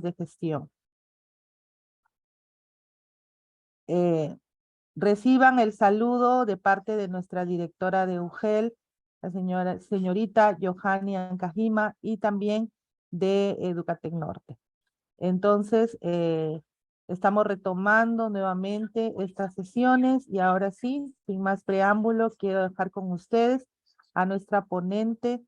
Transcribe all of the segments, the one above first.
de gestión. Reciban el saludo de parte de nuestra directora de UGEL, la señorita Johanny Ancajima, y también de Educatec Norte. Entonces, estamos retomando nuevamente estas sesiones y ahora sí, sin más preámbulo, quiero dejar con ustedes a nuestra ponente,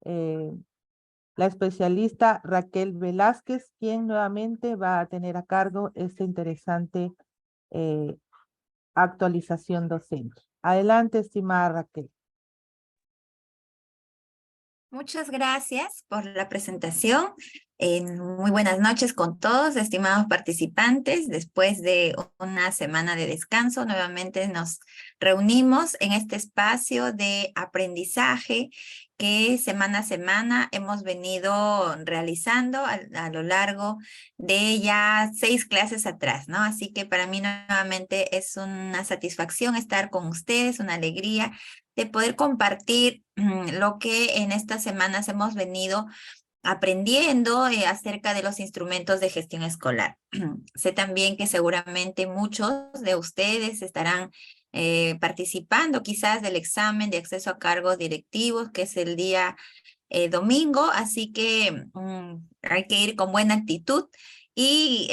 la especialista Raquel Velázquez, quien nuevamente va a tener a cargo esta interesante actualización docente. Adelante, estimada Raquel. Muchas gracias por la presentación. Muy buenas noches con todos, estimados participantes. Después de una semana de descanso, nuevamente nos reunimos en este espacio de aprendizaje que semana a semana hemos venido realizando a lo largo de ya 6 clases atrás, ¿no? Así que para mí nuevamente es una satisfacción estar con ustedes, una alegría de poder compartir lo que en estas semanas hemos venido aprendiendo acerca de los instrumentos de gestión escolar. Sé también que seguramente muchos de ustedes estarán participando quizás del examen de acceso a cargos directivos, que es el día domingo, así que hay que ir con buena actitud. Y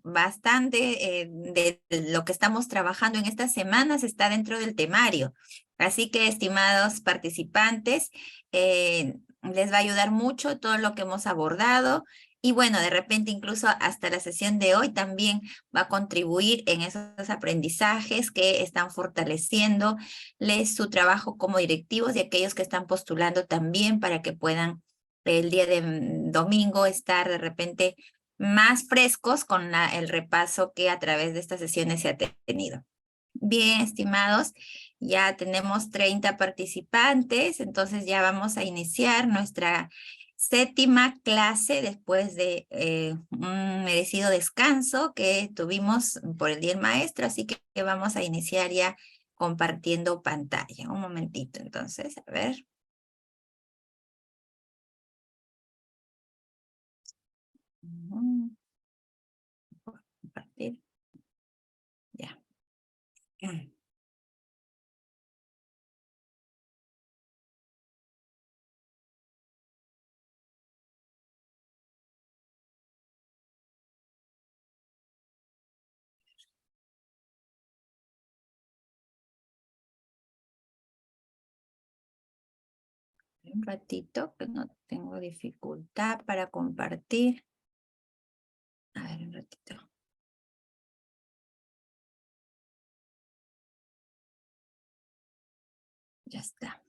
bastante de lo que estamos trabajando en estas semanas está dentro del temario. Así que, estimados participantes, les va a ayudar mucho todo lo que hemos abordado. Y bueno, de repente incluso hasta la sesión de hoy también va a contribuir en esos aprendizajes que están fortaleciéndoles su trabajo como directivos y aquellos que están postulando también para que puedan el día de domingo estar de repente más frescos con el repaso que a través de estas sesiones se ha tenido. Bien, estimados, ya tenemos 30 participantes, entonces ya vamos a iniciar nuestra 7ª clase después de un merecido descanso que tuvimos por el Día del Maestro, así que vamos a iniciar ya compartiendo pantalla. Un momentito, entonces, a ver. Compartir. Ya. Un ratito, que no tengo dificultad para compartir. A ver, un ratito. Ya está.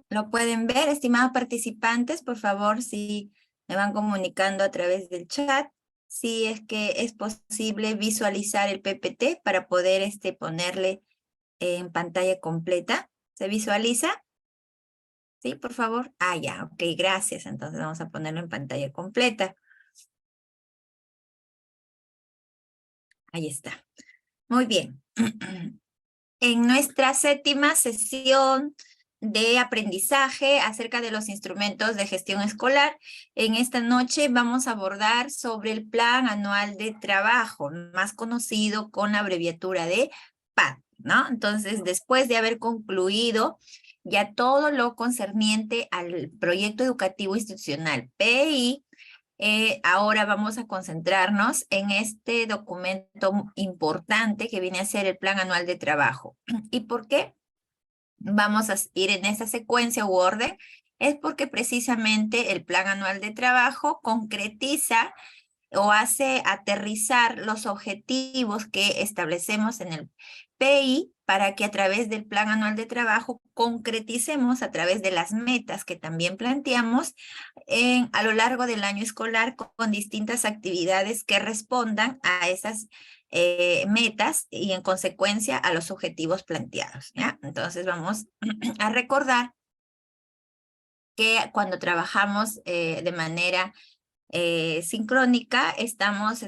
Lo pueden ver, estimados participantes, por favor, si me van comunicando a través del chat, si es que es posible visualizar el PPT para poder ponerle en pantalla completa. ¿Se visualiza? Sí, por favor. Ah, ya, ok, gracias. Entonces vamos a ponerlo en pantalla completa. Ahí está. Muy bien. En nuestra 7ª sesión de aprendizaje acerca de los instrumentos de gestión escolar, en esta noche vamos a abordar sobre el Plan Anual de Trabajo, más conocido con la abreviatura de PAT, ¿no? Entonces, después de haber concluido ya todo lo concerniente al proyecto educativo institucional PI, ahora vamos a concentrarnos en este documento importante que viene a ser el Plan Anual de Trabajo. ¿Y por qué vamos a ir en esa secuencia u orden? Es porque precisamente el Plan Anual de Trabajo concretiza o hace aterrizar los objetivos que establecemos en el PI para que a través del Plan Anual de Trabajo concreticemos a través de las metas que también planteamos a lo largo del año escolar con distintas actividades que respondan a esas metas y en consecuencia a los objetivos planteados, ¿ya? Entonces vamos a recordar que cuando trabajamos de manera sincrónica, estamos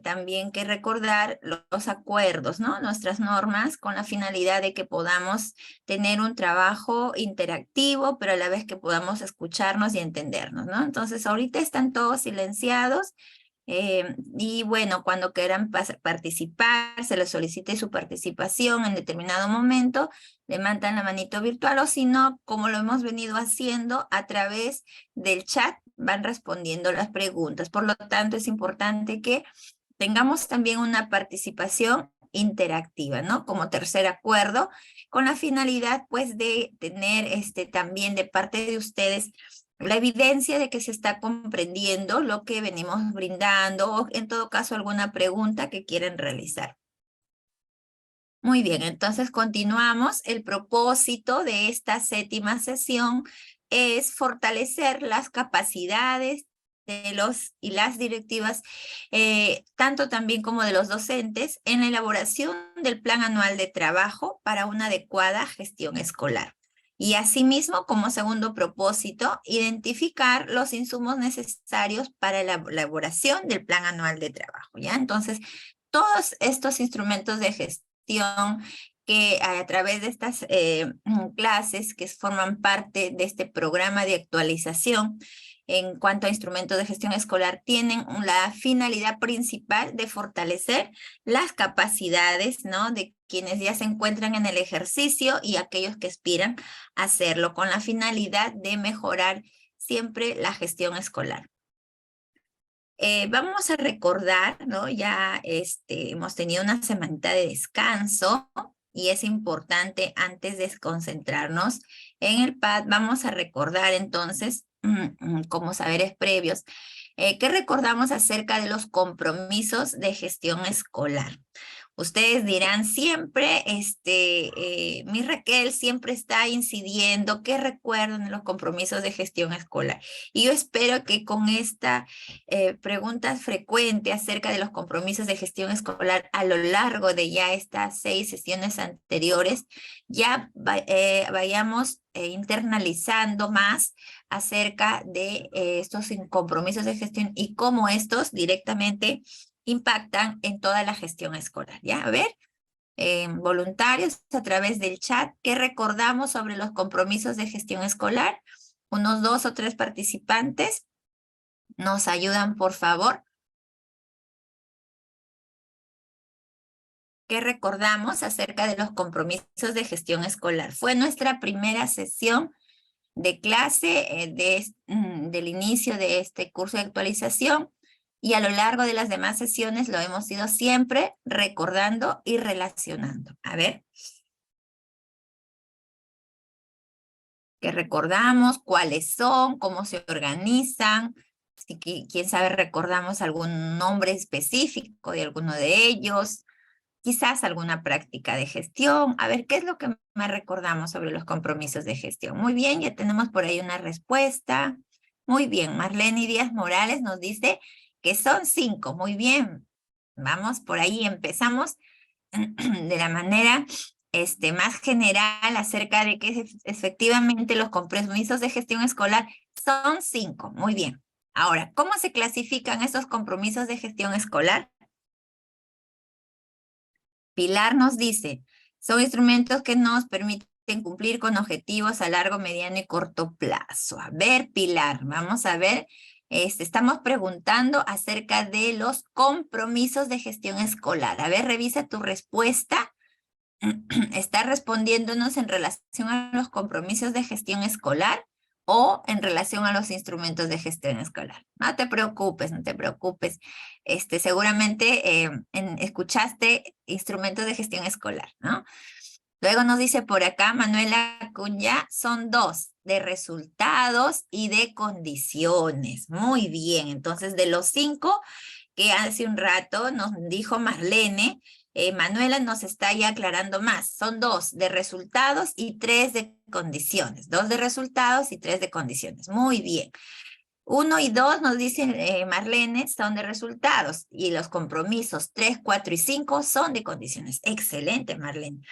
también que recordar los acuerdos, ¿no? Nuestras normas con la finalidad de que podamos tener un trabajo interactivo, pero a la vez que podamos escucharnos y entendernos, ¿no? Entonces, ahorita están todos silenciados. Y bueno, cuando quieran participar, se les solicite su participación en determinado momento, levantan la manito virtual o si no, como lo hemos venido haciendo a través del chat, van respondiendo las preguntas. Por lo tanto, es importante que tengamos también una participación interactiva, ¿no? Como tercer acuerdo, con la finalidad, pues, de tener también de parte de ustedes la evidencia de que se está comprendiendo lo que venimos brindando o en todo caso alguna pregunta que quieran realizar. Muy bien, entonces continuamos. El propósito de esta 7ª sesión es fortalecer las capacidades de los y las directivas, tanto también como de los docentes, en la elaboración del plan anual de trabajo para una adecuada gestión escolar. Y asimismo, como segundo propósito, identificar los insumos necesarios para la elaboración del plan anual de trabajo, ¿ya? Entonces, todos estos instrumentos de gestión que a través de estas clases que forman parte de este programa de actualización en cuanto a instrumentos de gestión escolar tienen la finalidad principal de fortalecer las capacidades, ¿no?, de quienes ya se encuentran en el ejercicio y aquellos que aspiran a hacerlo con la finalidad de mejorar siempre la gestión escolar. Vamos a recordar, ¿no? Ya hemos tenido una semanita de descanso y es importante antes de concentrarnos en el PAD, vamos a recordar entonces como saberes previos, ¿qué recordamos acerca de los compromisos de gestión escolar? Ustedes dirán siempre, mi Raquel siempre está incidiendo, ¿qué recuerdan de los compromisos de gestión escolar? Y yo espero que con esta pregunta frecuente acerca de los compromisos de gestión escolar a lo largo de ya estas 6 sesiones anteriores, ya vayamos internalizando más acerca de estos compromisos de gestión y cómo estos directamente impactan en toda la gestión escolar, ¿ya? A ver, voluntarios a través del chat, ¿qué recordamos sobre los compromisos de gestión escolar? Unos 2 o 3 participantes nos ayudan, por favor. ¿Qué recordamos acerca de los compromisos de gestión escolar? Fue nuestra primera sesión de clase del inicio de este curso de actualización y a lo largo de las demás sesiones lo hemos ido siempre recordando y relacionando. A ver. ¿Qué recordamos? ¿Cuáles son? ¿Cómo se organizan? Si quién sabe, recordamos algún nombre específico de alguno de ellos. Quizás alguna práctica de gestión. A ver, ¿qué es lo que más recordamos sobre los compromisos de gestión? Muy bien, ya tenemos por ahí una respuesta. Muy bien, Marlene Díaz Morales nos dice que son 5. Muy bien, vamos por ahí, empezamos de la manera más general acerca de que efectivamente los compromisos de gestión escolar son 5. Muy bien. Ahora, ¿cómo se clasifican esos compromisos de gestión escolar? Pilar nos dice, son instrumentos que nos permiten cumplir con objetivos a largo, mediano y corto plazo. A ver, Pilar, vamos a ver. Estamos preguntando acerca de los compromisos de gestión escolar. A ver, revisa tu respuesta. ¿Está respondiéndonos en relación a los compromisos de gestión escolar o en relación a los instrumentos de gestión escolar? No te preocupes, no te preocupes. Seguramente escuchaste instrumentos de gestión escolar, ¿no? Luego nos dice por acá Manuela Cuña, son 2, de resultados y de condiciones. Muy bien, entonces de los 5 que hace un rato nos dijo Marlene, Manuela nos está ya aclarando más. Son 2 de resultados y 3 de condiciones. 2 de resultados y 3 de condiciones. Muy bien. 1 y 2 nos dicen Marlene son de resultados y los compromisos 3, 4 y 5 son de condiciones. Excelente, Marlene.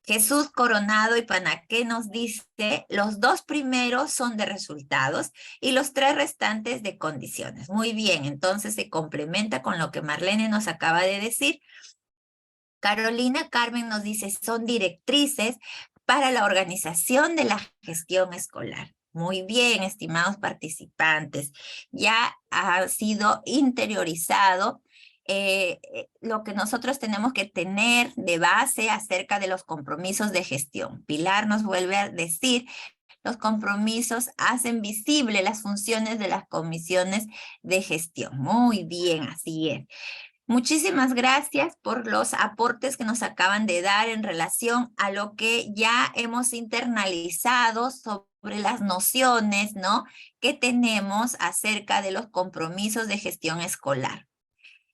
Jesús Coronado y Panaqué nos dice, los 2 primeros son de resultados y los 3 restantes de condiciones. Muy bien, entonces se complementa con lo que Marlene nos acaba de decir. Carolina Carmen nos dice, son directrices para la organización de la gestión escolar. Muy bien, estimados participantes, ya ha sido interiorizado lo que nosotros tenemos que tener de base acerca de los compromisos de gestión. Pilar nos vuelve a decir, los compromisos hacen visible las funciones de las comisiones de gestión. Muy bien, así es. Muchísimas gracias por los aportes que nos acaban de dar en relación a lo que ya hemos internalizado sobre las nociones, ¿no?, que tenemos acerca de los compromisos de gestión escolar.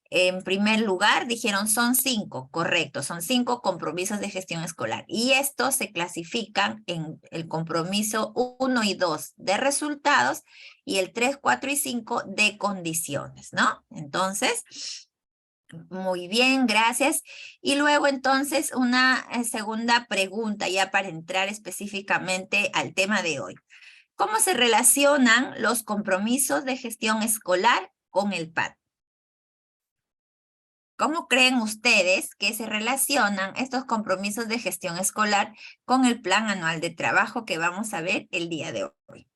En primer lugar, dijeron son 5, correcto, son 5 compromisos de gestión escolar. Y estos se clasifican en el compromiso 1 y 2 de resultados y el 3, 4 y 5 de condiciones, ¿no? Entonces, muy bien, gracias. Y luego entonces una segunda pregunta ya para entrar específicamente al tema de hoy. ¿Cómo se relacionan los compromisos de gestión escolar con el PAD? ¿Cómo creen ustedes que se relacionan estos compromisos de gestión escolar con el plan anual de trabajo que vamos a ver el día de hoy?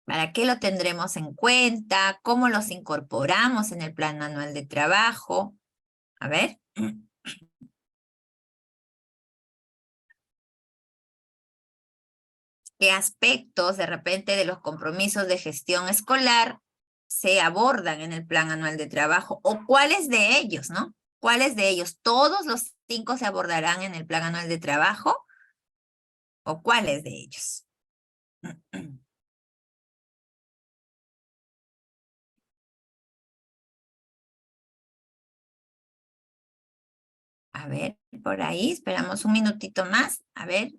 ¿Para qué lo tendremos en cuenta? ¿Cómo los incorporamos en el plan anual de trabajo? A ver. ¿Qué aspectos de repente de los compromisos de gestión escolar se abordan en el plan anual de trabajo? ¿O cuáles de ellos, no? ¿Cuáles de ellos? ¿Todos los 5 se abordarán en el plan anual de trabajo? ¿O cuáles de ellos? A ver, por ahí, esperamos un minutito más. A ver,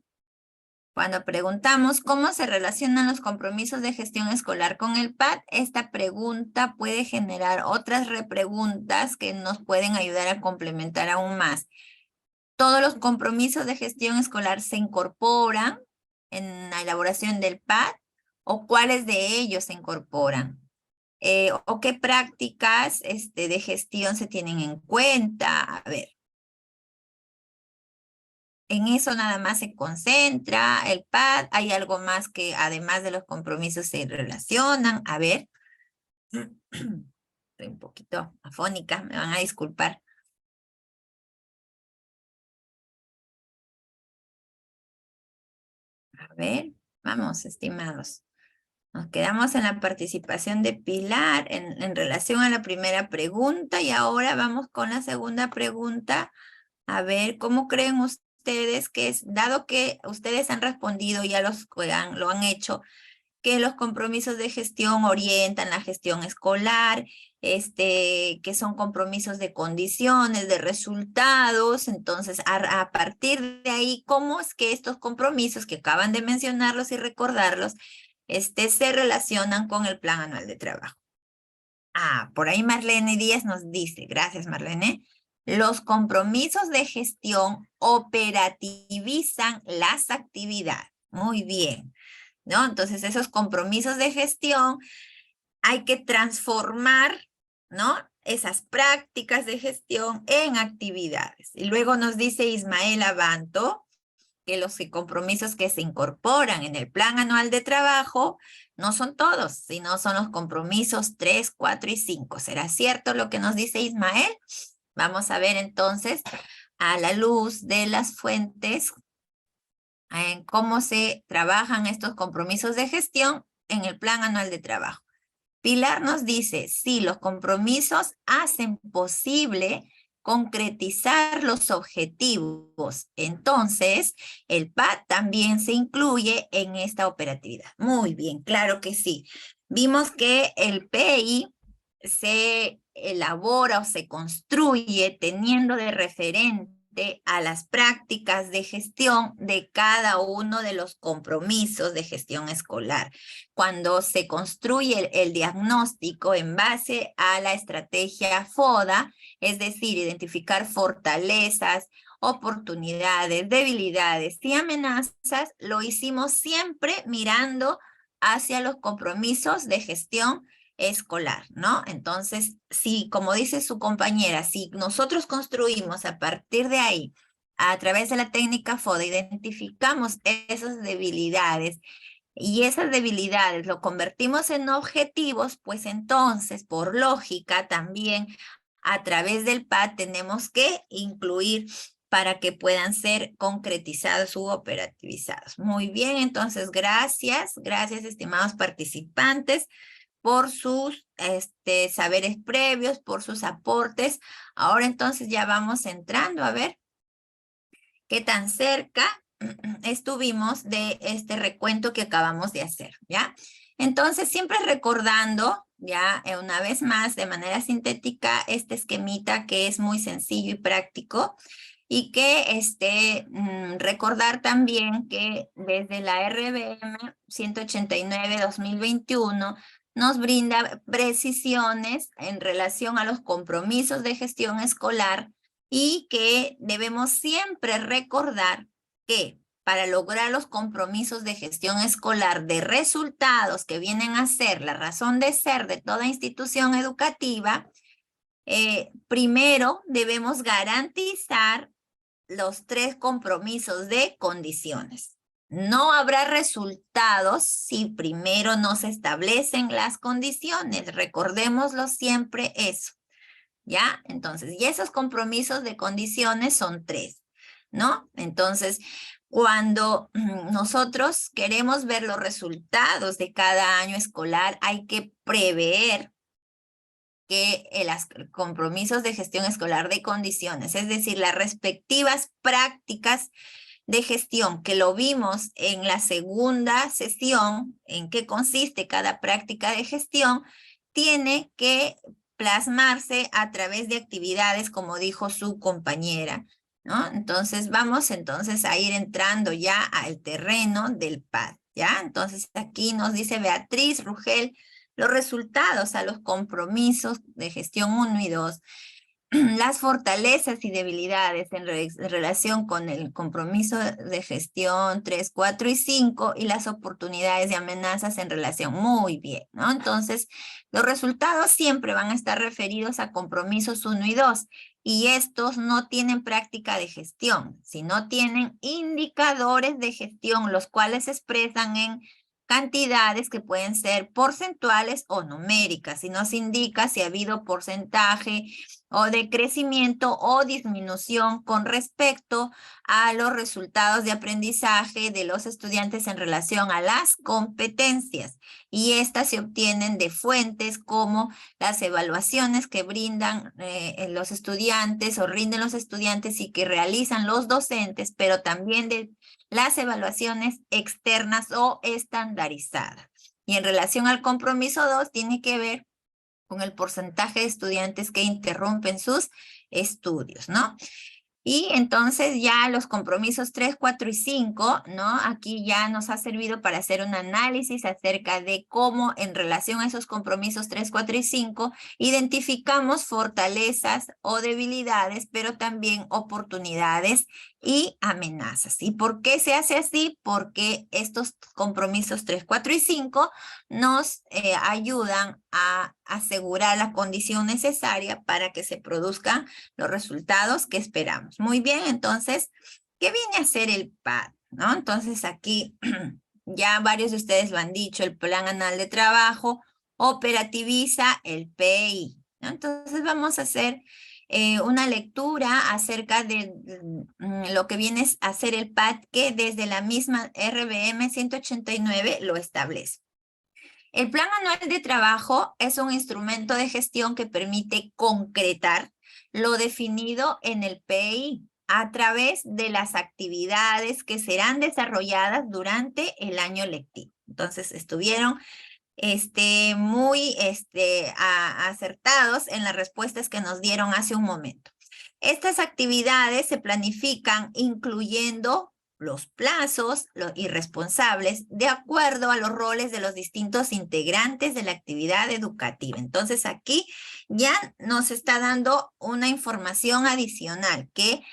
cuando preguntamos cómo se relacionan los compromisos de gestión escolar con el PAD, esta pregunta puede generar otras repreguntas que nos pueden ayudar a complementar aún más. ¿Todos los compromisos de gestión escolar se incorporan en la elaboración del PAD? ¿O cuáles de ellos se incorporan? ¿O qué prácticas de gestión se tienen en cuenta? A ver. En eso nada más se concentra el PAD. ¿Hay algo más que además de los compromisos se relacionan? A ver. Estoy un poquito afónica, me van a disculpar. A ver, vamos, estimados. Nos quedamos en la participación de Pilar en relación a la primera pregunta y ahora vamos con la segunda pregunta. A ver, ¿cómo creen ustedes que es, dado que ustedes han respondido, ya lo han hecho, que los compromisos de gestión orientan la gestión escolar, que son compromisos de condiciones, de resultados? Entonces, a partir de ahí, ¿cómo es que estos compromisos que acaban de mencionarlos y recordarlos, se relacionan con el plan anual de trabajo? Ah, por ahí Marlene Díaz nos dice, gracias Marlene, los compromisos de gestión operativizan las actividades. Muy bien, ¿no? Entonces esos compromisos de gestión hay que transformar, ¿no?, esas prácticas de gestión en actividades. Y luego nos dice Ismael Abanto que los compromisos que se incorporan en el plan anual de trabajo no son todos, sino son los compromisos 3, 4 y 5. ¿Será cierto lo que nos dice Ismael? Vamos a ver entonces, a la luz de las fuentes, en cómo se trabajan estos compromisos de gestión en el plan anual de trabajo. Pilar nos dice, sí, los compromisos hacen posible concretizar los objetivos. Entonces, el PAD también se incluye en esta operatividad. Muy bien, claro que sí. Vimos que el PI se elabora o se construye teniendo de referente frente a las prácticas de gestión de cada uno de los compromisos de gestión escolar. Cuando se construye el diagnóstico en base a la estrategia FODA, es decir, identificar fortalezas, oportunidades, debilidades y amenazas, lo hicimos siempre mirando hacia los compromisos de gestión escolar, ¿no? Entonces, si, como dice su compañera, si nosotros construimos a partir de ahí, a través de la técnica FODA, identificamos esas debilidades y esas debilidades lo convertimos en objetivos, pues entonces, por lógica, también a través del PAD tenemos que incluir para que puedan ser concretizados u operativizados. Muy bien, entonces, gracias, estimados participantes, por sus saberes previos, por sus aportes. Ahora entonces ya vamos entrando a ver qué tan cerca estuvimos de este recuento que acabamos de hacer, ¿ya? Entonces, siempre recordando, ya una vez más, de manera sintética, este esquemita que es muy sencillo y práctico, y que recordar también que desde la RBM 189-2021 nos brinda precisiones en relación a los compromisos de gestión escolar y que debemos siempre recordar que para lograr los compromisos de gestión escolar de resultados que vienen a ser la razón de ser de toda institución educativa, primero debemos garantizar los 3 compromisos de condiciones. No habrá resultados si primero no se establecen las condiciones. Recordémoslo siempre eso, ¿ya? Entonces, y esos compromisos de condiciones son 3, ¿no? Entonces, cuando nosotros queremos ver los resultados de cada año escolar, hay que prever que los compromisos de gestión escolar de condiciones, es decir, las respectivas prácticas de gestión que lo vimos en la segunda sesión, en qué consiste cada práctica de gestión, tiene que plasmarse a través de actividades, como dijo su compañera, ¿no? Entonces, vamos entonces a ir entrando ya al terreno del PAD, ¿ya? Entonces, aquí nos dice Beatriz Rugel, los resultados a los compromisos de gestión 1 y 2, las fortalezas y debilidades en relación con el compromiso de gestión 3, 4 y 5 y las oportunidades y amenazas en relación. Muy bien, ¿no? Entonces, los resultados siempre van a estar referidos a compromisos 1 y 2 y estos no tienen práctica de gestión, sino tienen indicadores de gestión, los cuales se expresan en cantidades que pueden ser porcentuales o numéricas y nos indica si ha habido porcentaje o de crecimiento o disminución con respecto a los resultados de aprendizaje de los estudiantes en relación a las competencias. Y estas se obtienen de fuentes como las evaluaciones que brindan los estudiantes o rinden los estudiantes y que realizan los docentes, pero también de las evaluaciones externas o estandarizadas. Y en relación al compromiso 2, tiene que ver con el porcentaje de estudiantes que interrumpen sus estudios, ¿no? Y entonces ya los compromisos 3, 4 y 5, ¿no? Aquí ya nos ha servido para hacer un análisis acerca de cómo en relación a esos compromisos 3, 4 y 5 identificamos fortalezas o debilidades, pero también oportunidades y amenazas. ¿Y por qué se hace así? Porque estos compromisos 3, 4 y 5 nos ayudan a asegurar la condición necesaria para que se produzcan los resultados que esperamos. Muy bien, entonces, ¿qué viene a ser el PAD? ¿No? Entonces aquí ya varios de ustedes lo han dicho, el Plan Anual de Trabajo operativiza el PI, ¿no? Entonces vamos a hacer una lectura acerca de lo que viene a ser el PAD, que desde la misma RBM 189 lo establece. El Plan Anual de Trabajo es un instrumento de gestión que permite concretar lo definido en el PI a través de las actividades que serán desarrolladas durante el año lectivo. Entonces, estuvieron muy acertados en las respuestas que nos dieron hace un momento. Estas actividades se planifican incluyendo los plazos y responsables de acuerdo a los roles de los distintos integrantes de la actividad educativa. Entonces aquí ya nos está dando una información adicional que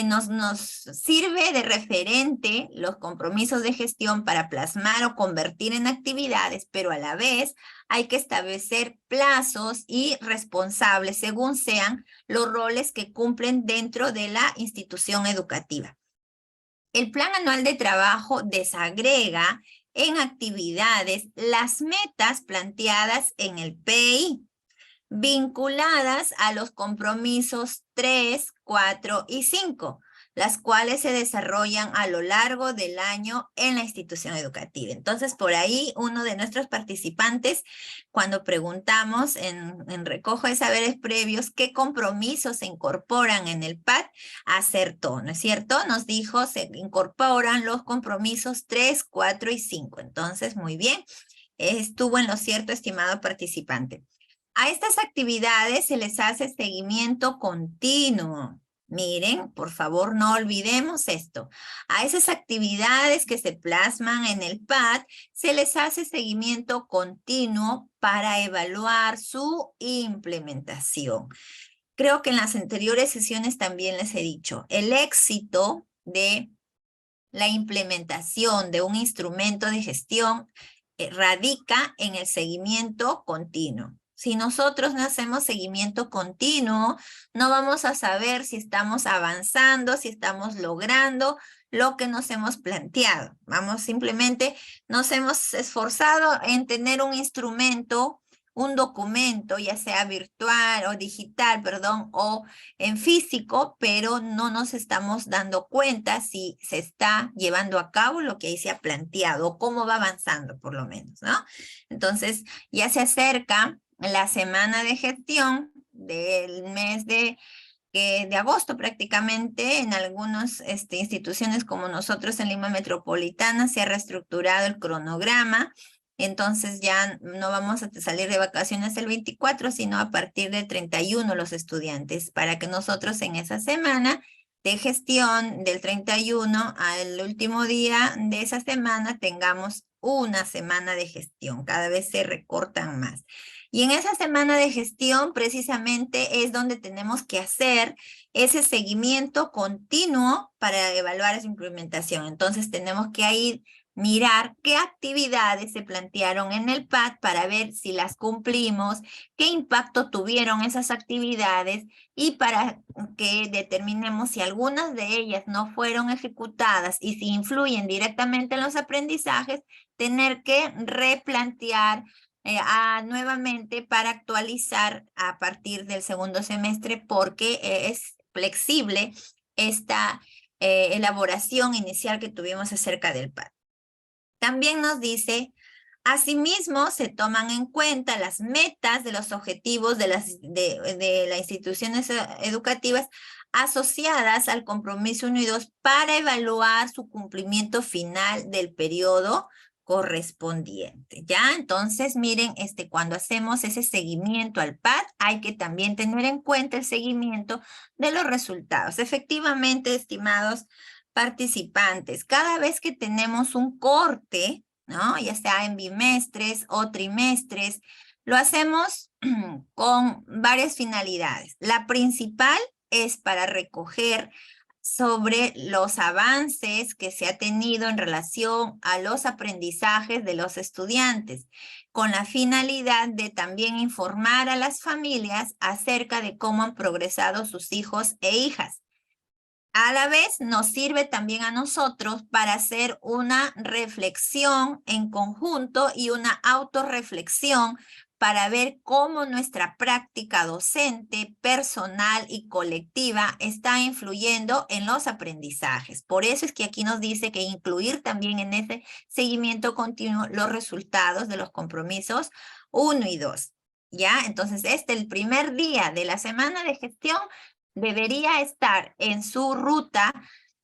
nos sirve de referente los compromisos de gestión para plasmar o convertir en actividades, pero a la vez hay que establecer plazos y responsables según sean los roles que cumplen dentro de la institución educativa. El plan anual de trabajo desagrega en actividades las metas planteadas en el PI, vinculadas a los compromisos 3, 4 y 5, las cuales se desarrollan a lo largo del año en la institución educativa. Entonces, por ahí, uno de nuestros participantes, cuando preguntamos en recojo de saberes previos qué compromisos se incorporan en el PAD, acertó, ¿no es cierto? Nos dijo, se incorporan los compromisos 3, 4 y 5. Entonces, muy bien, estuvo en lo cierto, estimado participante. A estas actividades se les hace seguimiento continuo. Miren, por favor, no olvidemos esto. A esas actividades que se plasman en el PAD, se les hace seguimiento continuo para evaluar su implementación. Creo que en las anteriores sesiones también les he dicho, el éxito de la implementación de un instrumento de gestión radica en el seguimiento continuo. Si nosotros no hacemos seguimiento continuo, no vamos a saber si estamos avanzando, si estamos logrando lo que nos hemos planteado. Simplemente nos hemos esforzado en tener un instrumento, un documento, ya sea virtual o digital, perdón, o en físico, pero no nos estamos dando cuenta si se está llevando a cabo lo que ahí se ha planteado o cómo va avanzando, por lo menos, ¿no? Entonces, ya se acerca la semana de gestión del mes de agosto prácticamente. En algunas instituciones como nosotros en Lima Metropolitana se ha reestructurado el cronograma. Entonces ya no vamos a salir de vacaciones el 24, sino a partir del 31 los estudiantes, para que nosotros en esa semana de gestión del 31 al último día de esa semana tengamos una semana de gestión. Cada vez se recortan más. Y en esa semana de gestión precisamente es donde tenemos que hacer ese seguimiento continuo para evaluar su implementación. Entonces tenemos que ir mirar qué actividades se plantearon en el PAD para ver si las cumplimos, qué impacto tuvieron esas actividades y para que determinemos si algunas de ellas no fueron ejecutadas y si influyen directamente en los aprendizajes, tener que replantear nuevamente para actualizar a partir del segundo semestre porque es flexible esta elaboración inicial que tuvimos acerca del PAD. También nos dice, asimismo se toman en cuenta las metas de los objetivos de las instituciones educativas asociadas al compromiso 1 y 2 para evaluar su cumplimiento final del periodo correspondiente, ¿ya? Entonces, miren, cuando hacemos ese seguimiento al PAD, hay que también tener en cuenta el seguimiento de los resultados. Efectivamente, estimados participantes, cada vez que tenemos un corte, ¿no? Ya sea en bimestres o trimestres, lo hacemos con varias finalidades. La principal es para recoger sobre los avances que se ha tenido en relación a los aprendizajes de los estudiantes, con la finalidad de también informar a las familias acerca de cómo han progresado sus hijos e hijas. A la vez nos sirve también a nosotros para hacer una reflexión en conjunto y una autorreflexión para ver cómo nuestra práctica docente, personal y colectiva está influyendo en los aprendizajes. Por eso es que aquí nos dice que incluir también en ese seguimiento continuo los resultados de los compromisos 1 y 2. ¿Ya? Entonces, el primer día de la semana de gestión debería estar en su ruta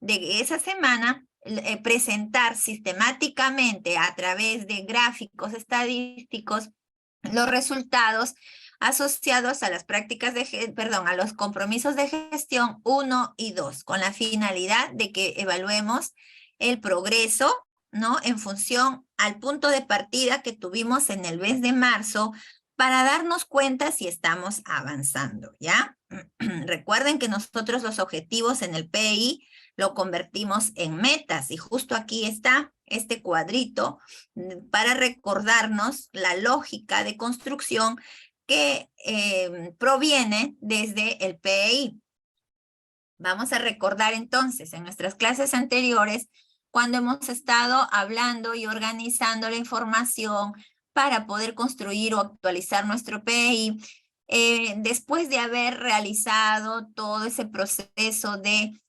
de esa semana, presentar sistemáticamente a través de gráficos estadísticos los resultados asociados a las prácticas a los compromisos de gestión 1 y 2, con la finalidad de que evaluemos el progreso, ¿no? En función al punto de partida que tuvimos en el mes de marzo para darnos cuenta si estamos avanzando, ¿ya? Recuerden que nosotros los objetivos en el PI lo convertimos en metas y justo aquí está este cuadrito para recordarnos la lógica de construcción que proviene desde el PI. Vamos a recordar entonces en nuestras clases anteriores cuando hemos estado hablando y organizando la información para poder construir o actualizar nuestro PI, después de haber realizado todo ese proceso de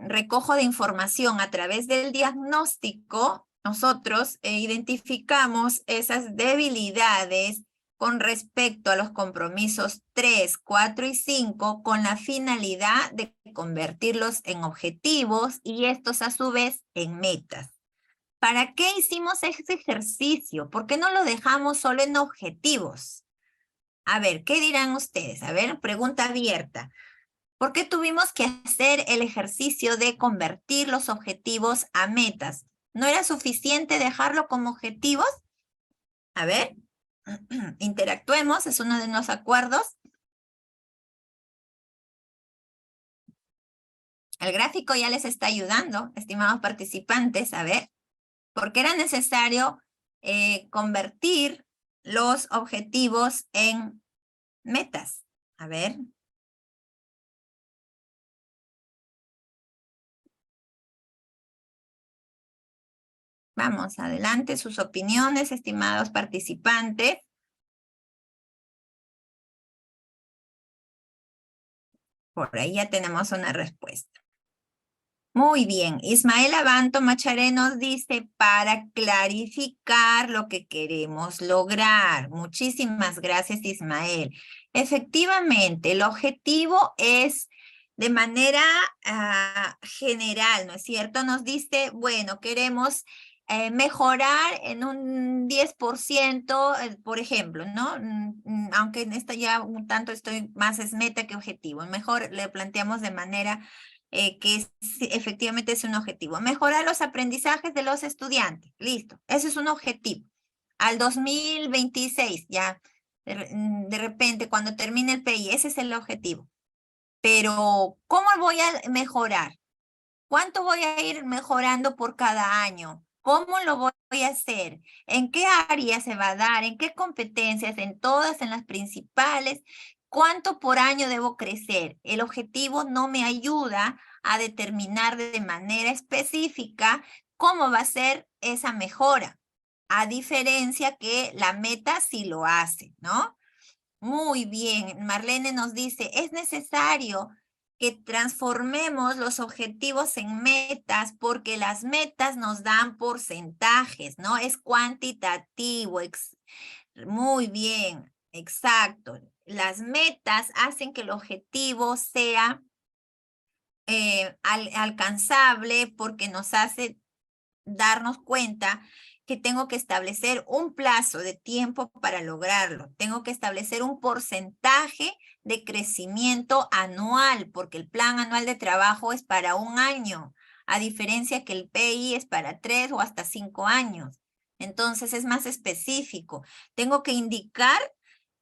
recojo de información a través del diagnóstico, nosotros identificamos esas debilidades con respecto a los compromisos 3, 4 y 5 con la finalidad de convertirlos en objetivos y estos a su vez en metas. ¿Para qué hicimos ese ejercicio? ¿Por qué no lo dejamos solo en objetivos? A ver, ¿qué dirán ustedes? A ver, pregunta abierta. ¿Por qué tuvimos que hacer el ejercicio de convertir los objetivos a metas? ¿No era suficiente dejarlo como objetivos? A ver, interactuemos, es uno de los acuerdos. El gráfico ya les está ayudando, estimados participantes, a ver, ¿por qué era necesario convertir los objetivos en metas? A ver. Vamos, adelante, sus opiniones, estimados participantes. Por ahí ya tenemos una respuesta. Muy bien, Ismael Abanto Macharé nos dice para clarificar lo que queremos lograr. Muchísimas gracias, Ismael. Efectivamente, el objetivo es de manera general, ¿no es cierto? Nos dice, bueno, queremos mejorar en un 10%, por ejemplo, ¿no? Aunque en esta ya un tanto estoy más es meta que objetivo. Mejor le planteamos de manera efectivamente es un objetivo. Mejorar los aprendizajes de los estudiantes. Listo, ese es un objetivo. Al 2026, ya, de repente, cuando termine el PI, ese es el objetivo. Pero, ¿cómo voy a mejorar? ¿Cuánto voy a ir mejorando por cada año? ¿Cómo lo voy a hacer? ¿En qué área se va a dar? ¿En qué competencias? ¿En todas? ¿En las principales? ¿Cuánto por año debo crecer? El objetivo no me ayuda a determinar de manera específica cómo va a ser esa mejora, a diferencia que la meta sí lo hace, ¿no? Muy bien, Marlene nos dice, es necesario que transformemos los objetivos en metas porque las metas nos dan porcentajes, ¿no? Es cuantitativo. Muy bien, exacto. Las metas hacen que el objetivo sea alcanzable porque nos hace darnos cuenta que tengo que establecer un plazo de tiempo para lograrlo. Tengo que establecer un porcentaje de crecimiento anual, porque el plan anual de trabajo es para un año, a diferencia que el PI es para 3 o hasta 5 años. Entonces es más específico. Tengo que indicar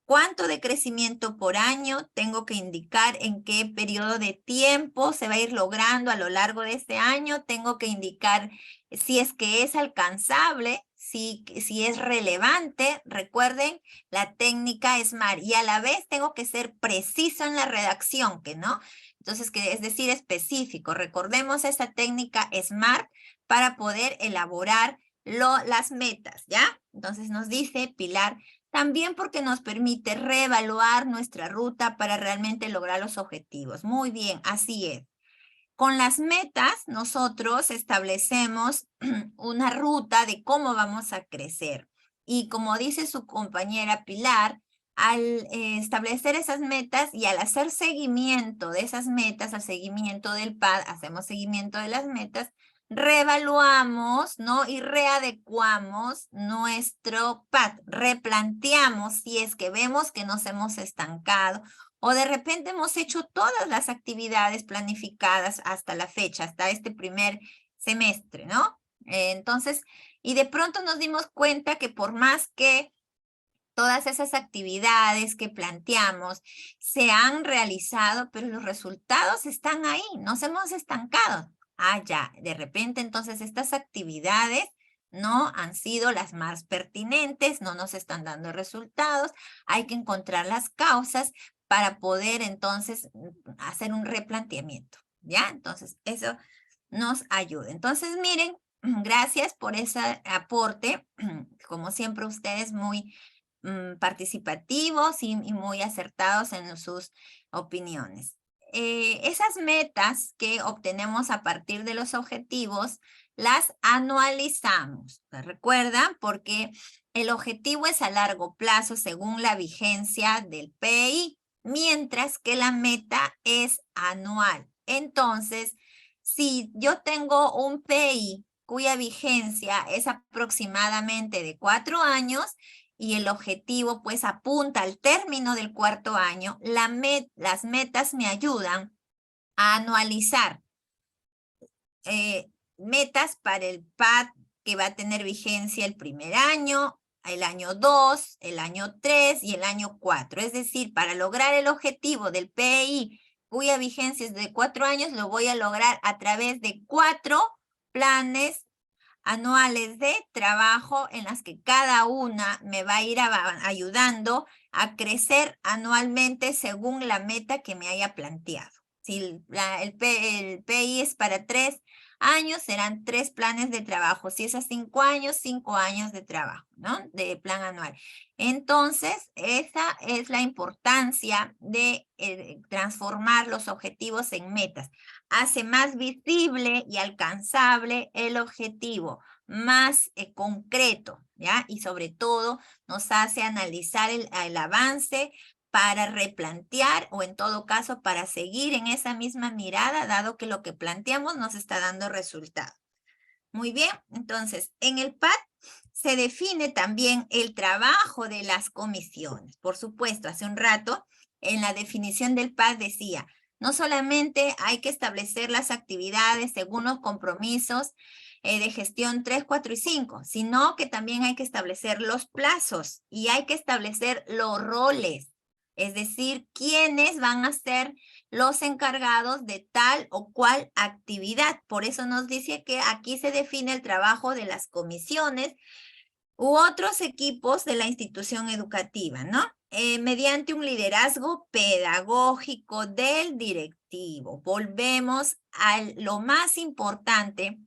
cuánto de crecimiento por año, tengo que indicar en qué periodo de tiempo se va a ir logrando a lo largo de este año, tengo que indicar si es que es alcanzable, si es relevante. Recuerden, la técnica SMART y a la vez tengo que ser preciso en la redacción, ¿no? Entonces, es decir, específico. Recordemos esa técnica SMART para poder elaborar las metas, ¿ya? Entonces nos dice Pilar, también porque nos permite reevaluar nuestra ruta para realmente lograr los objetivos. Muy bien, así es. Con las metas, nosotros establecemos una ruta de cómo vamos a crecer. Y como dice su compañera Pilar, al establecer esas metas y al hacer seguimiento de esas metas, al seguimiento del PAD, hacemos seguimiento de las metas, reevaluamos, ¿no? Y readecuamos nuestro PAT, replanteamos si es que vemos que nos hemos estancado o de repente hemos hecho todas las actividades planificadas hasta la fecha, hasta este primer semestre, ¿no? Entonces, y de pronto nos dimos cuenta que por más que todas esas actividades que planteamos se han realizado, pero los resultados están ahí, nos hemos estancado. Ah, ya, de repente entonces estas actividades no han sido las más pertinentes, no nos están dando resultados, hay que encontrar las causas para poder entonces hacer un replanteamiento, ¿ya? Entonces eso nos ayuda. Entonces miren, gracias por ese aporte, como siempre ustedes muy participativos y muy acertados en sus opiniones. Esas metas que obtenemos a partir de los objetivos, las anualizamos. ¿Recuerdan? Porque el objetivo es a largo plazo según la vigencia del PI, mientras que la meta es anual. Entonces, si yo tengo un PI cuya vigencia es aproximadamente de 4 años, y el objetivo pues apunta al término del cuarto año, las metas me ayudan a anualizar metas para el PAT que va a tener vigencia el primer año, el año 2, el año 3 y el año 4. Es decir, para lograr el objetivo del PI cuya vigencia es de 4 años, lo voy a lograr a través de 4 planes anuales de trabajo en las que cada una me va a ir ayudando a crecer anualmente según la meta que me haya planteado. Si el PI es para 3 años, serán 3 planes de trabajo. Si es a 5 años, 5 años de trabajo, ¿no? De plan anual. Entonces, esa es la importancia de transformar los objetivos en metas. Hace más visible y alcanzable el objetivo, más concreto, ¿ya? Y sobre todo nos hace analizar el avance para replantear o en todo caso para seguir en esa misma mirada, dado que lo que planteamos nos está dando resultado. Muy bien, entonces en el PAT se define también el trabajo de las comisiones. Por supuesto, hace un rato en la definición del PAT decía, no solamente hay que establecer las actividades según los compromisos de gestión 3, 4 y 5, sino que también hay que establecer los plazos y hay que establecer los roles. Es decir, quiénes van a ser los encargados de tal o cual actividad. Por eso nos dice que aquí se define el trabajo de las comisiones u otros equipos de la institución educativa, ¿no? Mediante un liderazgo pedagógico del directivo. Volvemos a lo más importante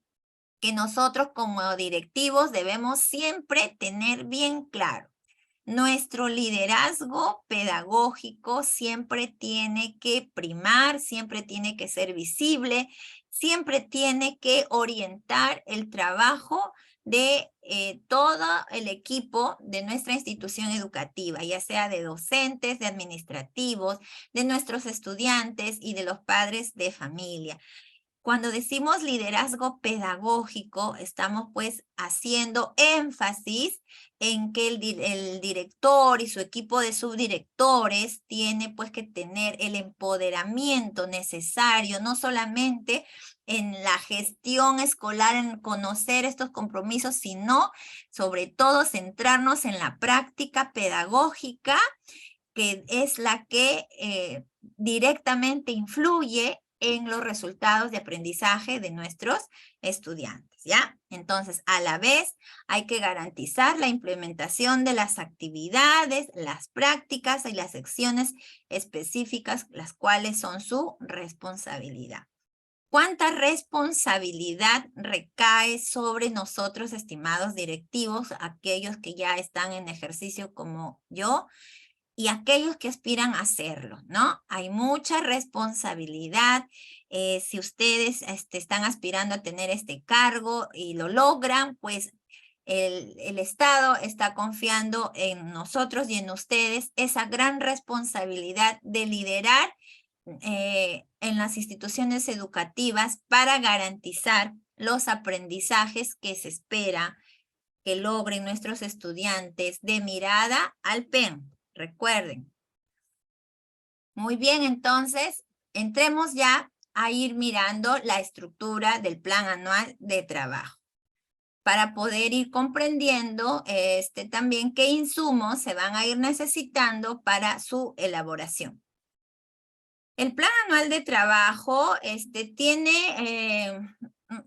que nosotros como directivos debemos siempre tener bien claro. Nuestro liderazgo pedagógico siempre tiene que primar, siempre tiene que ser visible, siempre tiene que orientar el trabajo de todo el equipo de nuestra institución educativa, ya sea de docentes, de administrativos, de nuestros estudiantes y de los padres de familia. Cuando decimos liderazgo pedagógico, estamos pues haciendo énfasis en que el director y su equipo de subdirectores tiene pues que tener el empoderamiento necesario, no solamente en la gestión escolar, en conocer estos compromisos, sino sobre todo centrarnos en la práctica pedagógica, que es la que directamente influye en los resultados de aprendizaje de nuestros estudiantes, ¿ya? Entonces, a la vez, hay que garantizar la implementación de las actividades, las prácticas y las secciones específicas, las cuales son su responsabilidad. ¿Cuánta responsabilidad recae sobre nosotros, estimados directivos, aquellos que ya están en ejercicio como yo, y aquellos que aspiran a hacerlo, ¿no? Hay mucha responsabilidad. Si ustedes están aspirando a tener este cargo y lo logran, pues el Estado está confiando en nosotros y en ustedes esa gran responsabilidad de liderar en las instituciones educativas para garantizar los aprendizajes que se espera que logren nuestros estudiantes de mirada al PEN. Recuerden. Muy bien, entonces, entremos ya a ir mirando la estructura del plan anual de trabajo, para poder ir comprendiendo también qué insumos se van a ir necesitando para su elaboración. El plan anual de trabajo tiene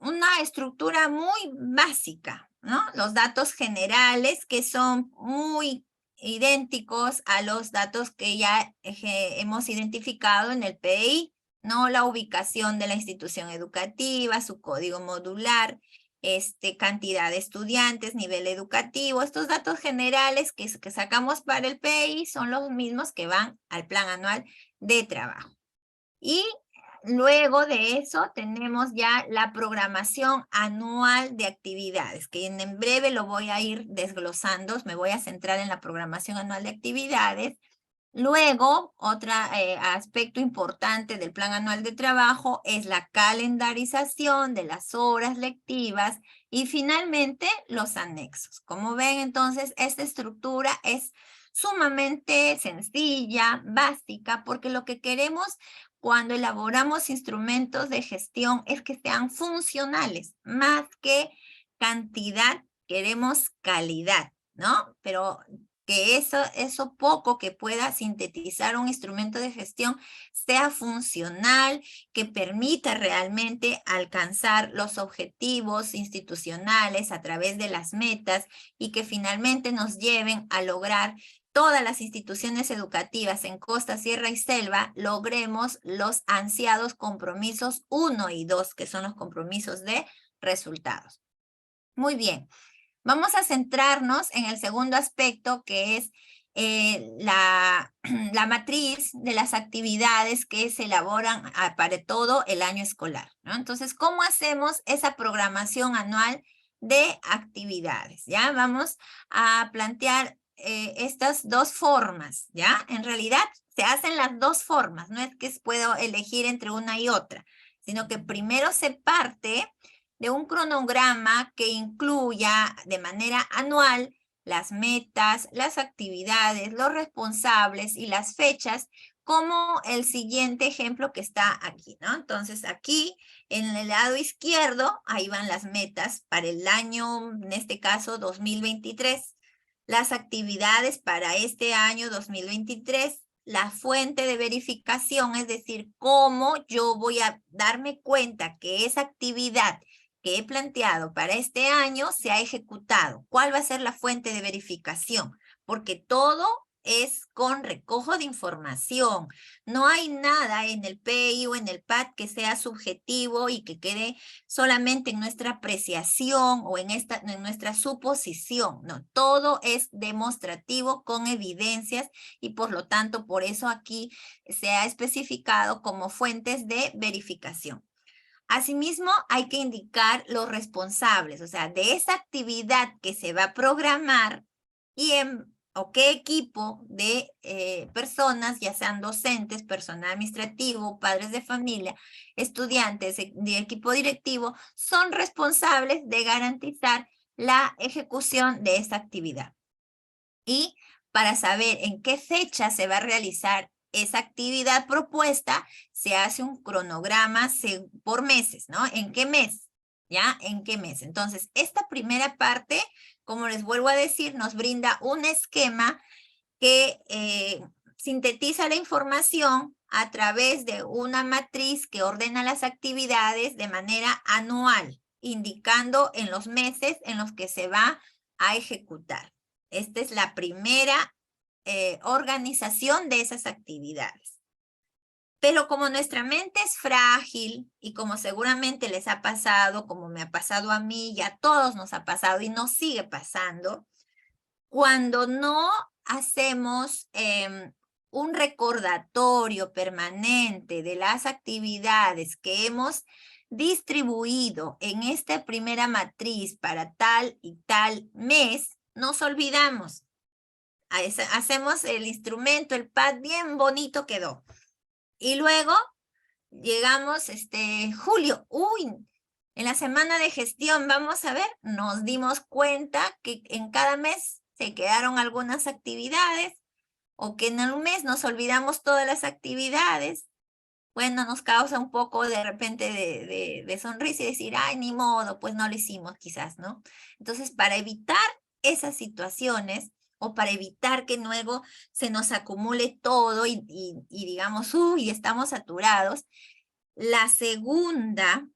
una estructura muy básica, ¿no? Los datos generales que son muy idénticos a los datos que ya hemos identificado en el PDI, ¿no? La ubicación de la institución educativa, su código modular, cantidad de estudiantes, nivel educativo. Estos datos generales que sacamos para el PDI son los mismos que van al plan anual de trabajo. Y luego de eso tenemos ya la programación anual de actividades, que en breve lo voy a ir desglosando, me voy a centrar en la programación anual de actividades. Luego, otro aspecto importante del plan anual de trabajo es la calendarización de las horas lectivas y finalmente los anexos. Como ven, entonces, esta estructura es sumamente sencilla, básica, porque lo que queremos cuando elaboramos instrumentos de gestión es que sean funcionales, más que cantidad, queremos calidad, ¿no? Pero que eso poco que pueda sintetizar un instrumento de gestión sea funcional, que permita realmente alcanzar los objetivos institucionales a través de las metas y que finalmente nos lleven a lograr todas las instituciones educativas en costa, sierra y selva, logremos los ansiados compromisos 1 y 2, que son los compromisos de resultados. Muy bien. Vamos a centrarnos en el segundo aspecto, que es la matriz de las actividades que se elaboran para todo el año escolar, ¿no? Entonces, ¿cómo hacemos esa programación anual de actividades? ¿Ya? Vamos a plantear estas dos formas, ¿ya? En realidad, se hacen las dos formas, no es que puedo elegir entre una y otra, sino que primero se parte de un cronograma que incluya de manera anual las metas, las actividades, los responsables y las fechas, como el siguiente ejemplo que está aquí, ¿no? Entonces aquí en el lado izquierdo, ahí van las metas para el año, en este caso 2023, las actividades para este año 2023, la fuente de verificación, es decir, cómo yo voy a darme cuenta que esa actividad que he planteado para este año se ha ejecutado. ¿Cuál va a ser la fuente de verificación? Porque todo es con recojo de información. No hay nada en el PI o en el PAD que sea subjetivo y que quede solamente en nuestra apreciación o en nuestra suposición. No, todo es demostrativo con evidencias y por lo tanto, por eso aquí se ha especificado como fuentes de verificación. Asimismo, hay que indicar los responsables, o sea, de esa actividad que se va a programar o qué equipo de personas, ya sean docentes, personal administrativo, padres de familia, estudiantes, de equipo directivo, son responsables de garantizar la ejecución de esa actividad. Y para saber en qué fecha se va a realizar esa actividad propuesta, se hace un cronograma por meses, ¿no? ¿En qué mes? ¿Ya? ¿En qué mes? Entonces, esta primera parte, como les vuelvo a decir, nos brinda un esquema que sintetiza la información a través de una matriz que ordena las actividades de manera anual, indicando en los meses en los que se va a ejecutar. Esta es la primera organización de esas actividades. Pero como nuestra mente es frágil y como seguramente les ha pasado, como me ha pasado a mí y a todos nos ha pasado y nos sigue pasando, cuando no hacemos un recordatorio permanente de las actividades que hemos distribuido en esta primera matriz para tal y tal mes, nos olvidamos. Hacemos el instrumento, el pad bien bonito quedó. Y luego llegamos, julio, uy, En la semana de gestión, vamos a ver, nos dimos cuenta que en cada mes se quedaron algunas actividades o que en un mes nos olvidamos todas las actividades. Bueno, nos causa un poco de repente de sonrisa y decir, ay, ni modo, pues no lo hicimos quizás, ¿no? Entonces, para evitar esas situaciones o para evitar que luego se nos acumule todo y digamos, uy, estamos saturados, la segunda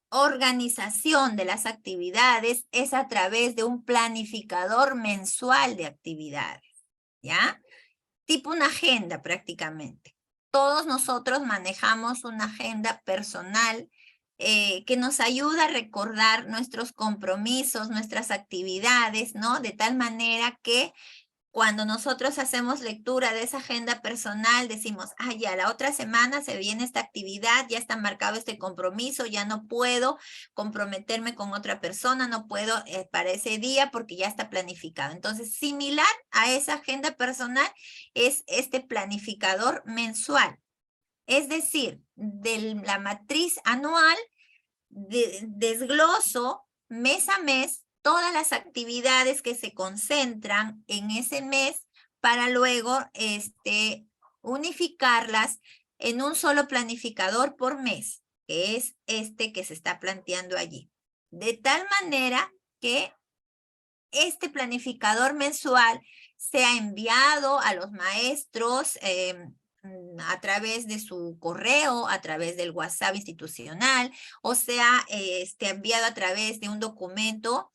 organización de las actividades es a través de un planificador mensual de actividades, ¿ya? Tipo una agenda prácticamente. Todos nosotros manejamos una agenda personal que nos ayuda a recordar nuestros compromisos, nuestras actividades, ¿no? De tal manera que cuando nosotros hacemos lectura de esa agenda personal, decimos, ah, ya, la otra semana se viene esta actividad, ya está marcado este compromiso, ya no puedo comprometerme con otra persona, no puedo para ese día porque ya está planificado. Entonces, similar a esa agenda personal es este planificador mensual. Es decir, de la matriz anual, desgloso mes a mes todas las actividades que se concentran en ese mes para luego unificarlas en un solo planificador por mes, que es este que se está planteando allí. De tal manera que este planificador mensual sea enviado a los maestros a través de su correo, a través del WhatsApp institucional, o sea, enviado a través de un documento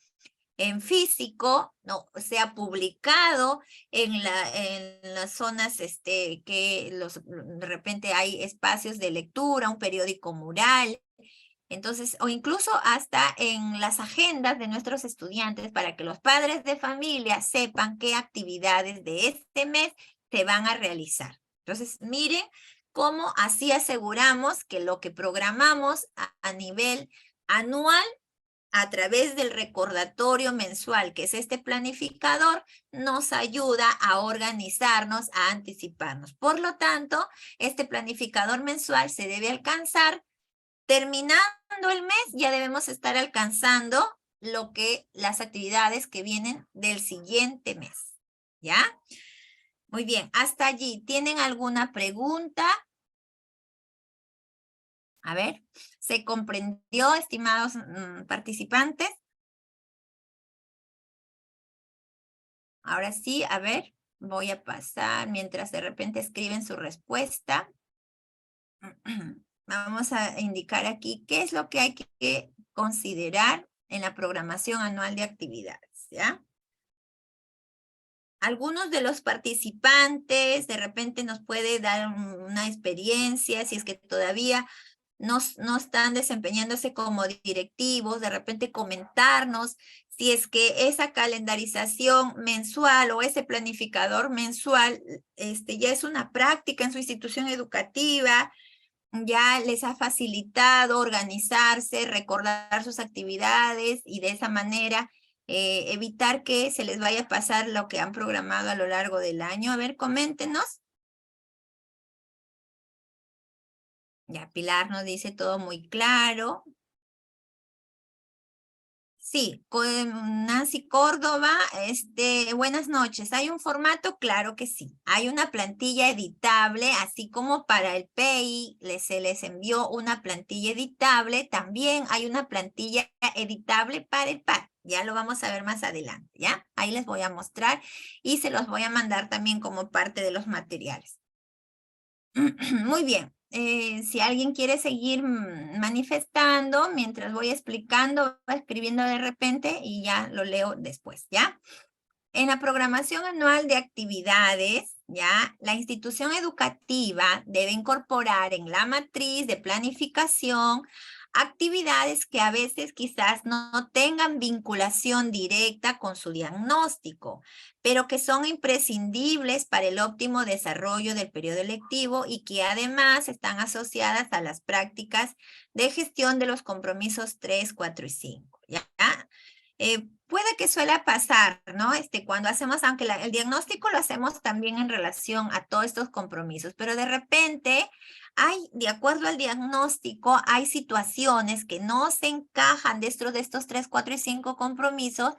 en físico, no, sea publicado en las zonas que de repente hay espacios de lectura, un periódico mural. Entonces, o incluso hasta en las agendas de nuestros estudiantes para que los padres de familia sepan qué actividades de este mes se van a realizar. Entonces, miren cómo así aseguramos que lo que programamos a nivel anual a través del recordatorio mensual, que es este planificador, nos ayuda a organizarnos, a anticiparnos. Por lo tanto, este planificador mensual se debe alcanzar. Terminando el mes, ya debemos estar alcanzando las actividades que vienen del siguiente mes. ¿Ya? Muy bien, hasta allí. ¿Tienen alguna pregunta? A ver, ¿se comprendió, estimados participantes? Ahora sí, a ver, voy a pasar mientras de repente escriben su respuesta. Vamos a indicar aquí qué es lo que hay que considerar en la programación anual de actividades, ¿ya? Algunos de los participantes de repente nos puede dar una experiencia, si es que todavía no están desempeñándose como directivos, de repente comentarnos si es que esa calendarización mensual o ese planificador mensual ya es una práctica en su institución educativa, ya les ha facilitado organizarse, recordar sus actividades y de esa manera evitar que se les vaya a pasar lo que han programado a lo largo del año. A ver, coméntenos. Ya Pilar nos dice todo muy claro. Sí, con Nancy Córdoba, buenas noches. ¿Hay un formato? Claro que sí. Hay una plantilla editable, así como para el PEI se les envió una plantilla editable, también hay una plantilla editable para el PAD. Ya lo vamos a ver más adelante, ¿ya? Ahí les voy a mostrar y se los voy a mandar también como parte de los materiales. Muy bien. Si alguien quiere seguir manifestando, mientras voy explicando, va escribiendo de repente y ya lo leo después, ¿ya? En la programación anual de actividades, ¿ya? La institución educativa debe incorporar en la matriz de planificación actividades que a veces quizás no tengan vinculación directa con su diagnóstico, pero que son imprescindibles para el óptimo desarrollo del periodo lectivo y que además están asociadas a las prácticas de gestión de los compromisos 3, 4 y 5, ¿ya? puede que suele pasar, ¿no? Cuando hacemos, aunque el diagnóstico lo hacemos también en relación a todos estos compromisos, pero de repente de acuerdo al diagnóstico, hay situaciones que no se encajan dentro de estos 3, 4 y 5 compromisos,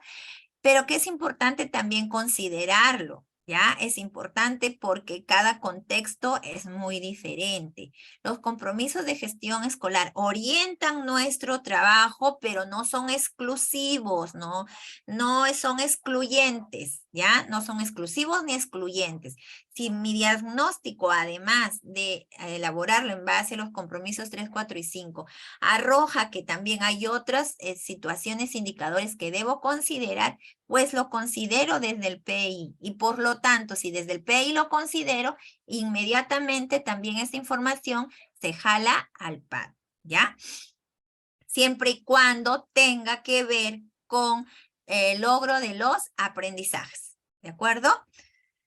pero que es importante también considerarlo, ¿ya? Es importante porque cada contexto es muy diferente. Los compromisos de gestión escolar orientan nuestro trabajo, pero no son exclusivos, ¿no? No son excluyentes, ¿ya? No son exclusivos ni excluyentes. Si mi diagnóstico, además de elaborarlo en base a los compromisos 3, 4 y 5, arroja que también hay otras situaciones, indicadores que debo considerar, pues lo considero desde el PI. Y por lo tanto, si desde el PI lo considero, inmediatamente también esta información se jala al PAD, ¿ya? Siempre y cuando tenga que ver con el logro de los aprendizajes, ¿de acuerdo?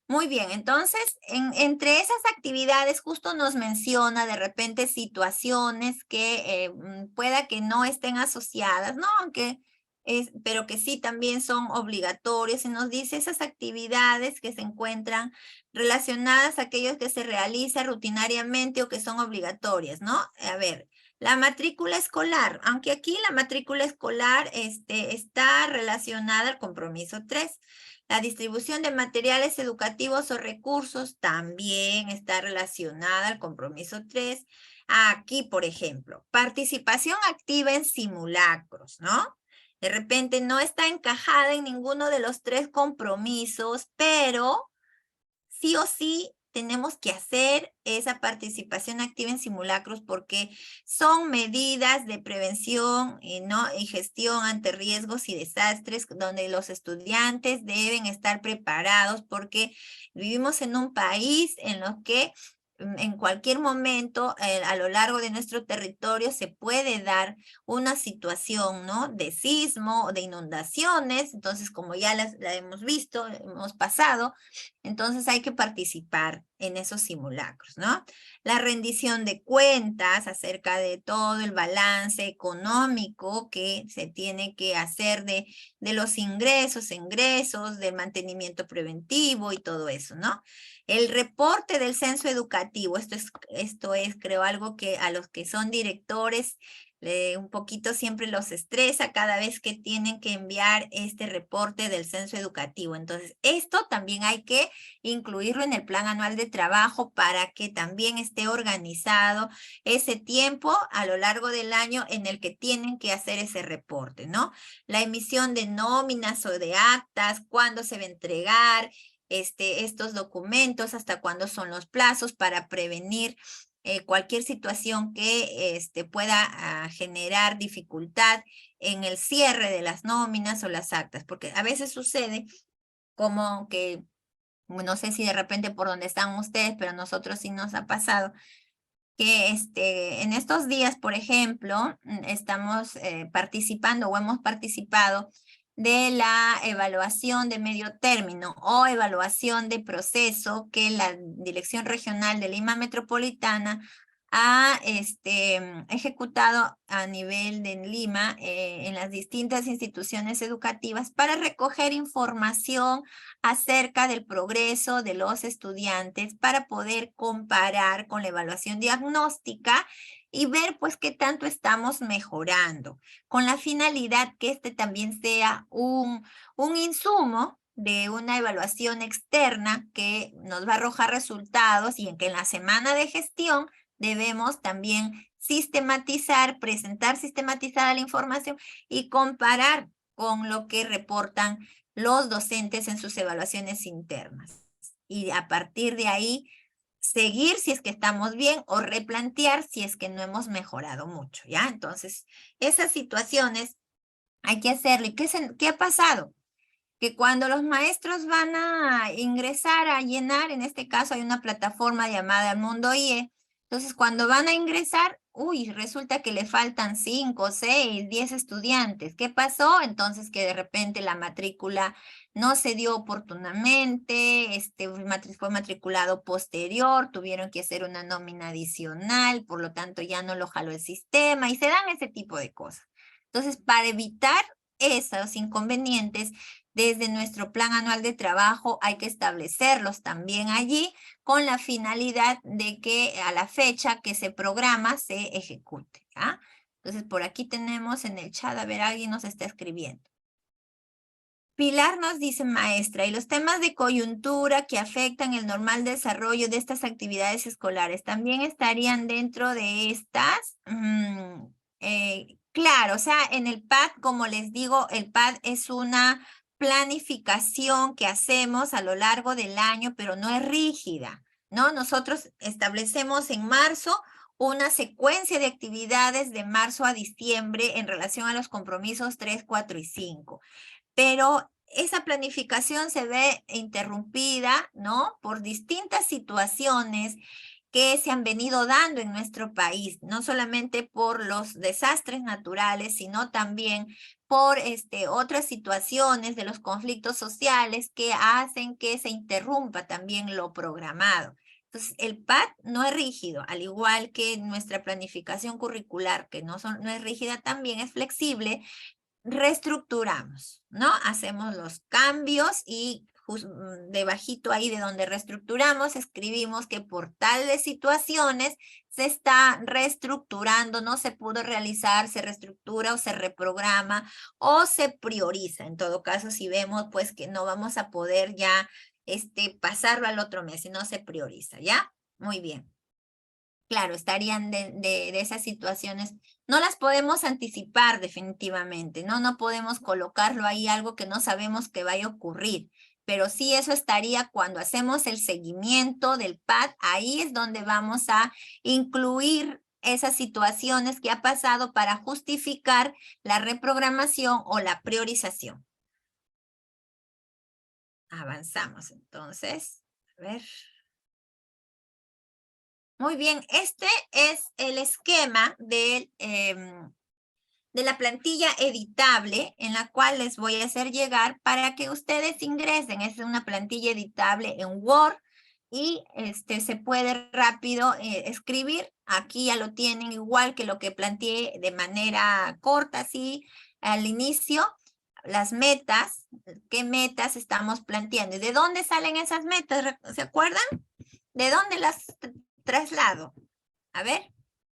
Muy bien, entonces, entre esas actividades justo nos menciona de repente situaciones que pueda que no estén asociadas, ¿no? Pero que sí también son obligatorias y nos dice esas actividades que se encuentran relacionadas a aquellos que se realizan rutinariamente o que son obligatorias, ¿no? A ver, la matrícula escolar, aunque aquí la matrícula escolar está relacionada al compromiso 3. La distribución de materiales educativos o recursos también está relacionada al compromiso 3. Aquí, por ejemplo, participación activa en simulacros, ¿no? De repente no está encajada en ninguno de los 3 compromisos, pero sí o sí tenemos que hacer esa participación activa en simulacros porque son medidas de prevención ¿no? y gestión ante riesgos y desastres donde los estudiantes deben estar preparados porque vivimos en un país en lo que en cualquier momento a lo largo de nuestro territorio se puede dar una situación, ¿no? De sismo, de inundaciones, entonces como ya la hemos visto, hemos pasado, entonces hay que participar en esos simulacros, ¿no? La rendición de cuentas acerca de todo el balance económico que se tiene que hacer de los ingresos, del mantenimiento preventivo y todo eso, ¿no? El reporte del censo educativo, esto es creo algo que a los que son directores un poquito siempre los estresa cada vez que tienen que enviar este reporte del censo educativo. Entonces, esto también hay que incluirlo en el plan anual de trabajo para que también esté organizado ese tiempo a lo largo del año en el que tienen que hacer ese reporte, ¿no? La emisión de nóminas o de actas, cuándo se va a entregar estos documentos, hasta cuándo son los plazos para prevenir cualquier situación que pueda generar dificultad en el cierre de las nóminas o las actas, porque a veces sucede como que, no sé si de repente por donde están ustedes, pero a nosotros sí nos ha pasado, que en estos días, por ejemplo, estamos participando o hemos participado de la evaluación de medio término o evaluación de proceso que la Dirección Regional de Lima Metropolitana ha ejecutado a nivel de Lima en las distintas instituciones educativas para recoger información acerca del progreso de los estudiantes para poder comparar con la evaluación diagnóstica y ver pues qué tanto estamos mejorando, con la finalidad que también sea un insumo de una evaluación externa que nos va a arrojar resultados y en que en la semana de gestión debemos también presentar sistematizada la información y comparar con lo que reportan los docentes en sus evaluaciones internas. Y a partir de ahí, seguir si es que estamos bien o replantear si es que no hemos mejorado mucho, ¿ya? Entonces, esas situaciones hay que hacerlo. ¿Y qué ha pasado? Que cuando los maestros van a ingresar a llenar, en este caso hay una plataforma llamada Mundo IE, entonces cuando van a ingresar, resulta que le faltan 5, 6, 10 estudiantes. ¿Qué pasó? Entonces que de repente la matrícula no se dio oportunamente, fue matriculado posterior, tuvieron que hacer una nómina adicional, por lo tanto ya no lo jaló el sistema y se dan ese tipo de cosas. Entonces, para evitar esos inconvenientes desde nuestro plan anual de trabajo hay que establecerlos también allí con la finalidad de que a la fecha que se programa se ejecute. ¿Ya? Entonces, por aquí tenemos en el chat, a ver, alguien nos está escribiendo. Pilar nos dice, maestra, y los temas de coyuntura que afectan el normal desarrollo de estas actividades escolares, ¿también estarían dentro de estas? Claro, o sea, en el PAD, como les digo, el PAD es una planificación que hacemos a lo largo del año, pero no es rígida, ¿no? Nosotros establecemos en marzo una secuencia de actividades de marzo a diciembre en relación a los compromisos 3, 4 y 5. Pero esa planificación se ve interrumpida, ¿no? Por distintas situaciones que se han venido dando en nuestro país, no solamente por los desastres naturales, sino también por otras situaciones de los conflictos sociales que hacen que se interrumpa también lo programado. Entonces, el PAD no es rígido, al igual que nuestra planificación curricular, que no es rígida, también es flexible. Reestructuramos, ¿no? Hacemos los cambios y debajito ahí de donde reestructuramos, escribimos que por tales situaciones se está reestructurando, no se pudo realizar, se reestructura o se reprograma o se prioriza. En todo caso, si vemos pues que no vamos a poder ya pasarlo al otro mes, si no se prioriza, ¿ya? Muy bien. Claro, estarían de esas situaciones. No las podemos anticipar definitivamente, ¿no? No podemos colocarlo ahí algo que no sabemos que vaya a ocurrir. Pero sí eso estaría cuando hacemos el seguimiento del PAD, ahí es donde vamos a incluir esas situaciones que ha pasado para justificar la reprogramación o la priorización. Avanzamos entonces. A ver. Muy bien, este es el esquema de la plantilla editable en la cual les voy a hacer llegar para que ustedes ingresen. Es una plantilla editable en Word y se puede rápido escribir. Aquí ya lo tienen igual que lo que planteé de manera corta, así al inicio. Las metas, ¿qué metas estamos planteando? ¿Y de dónde salen esas metas? ¿Se acuerdan? ¿De dónde las traslado? A ver,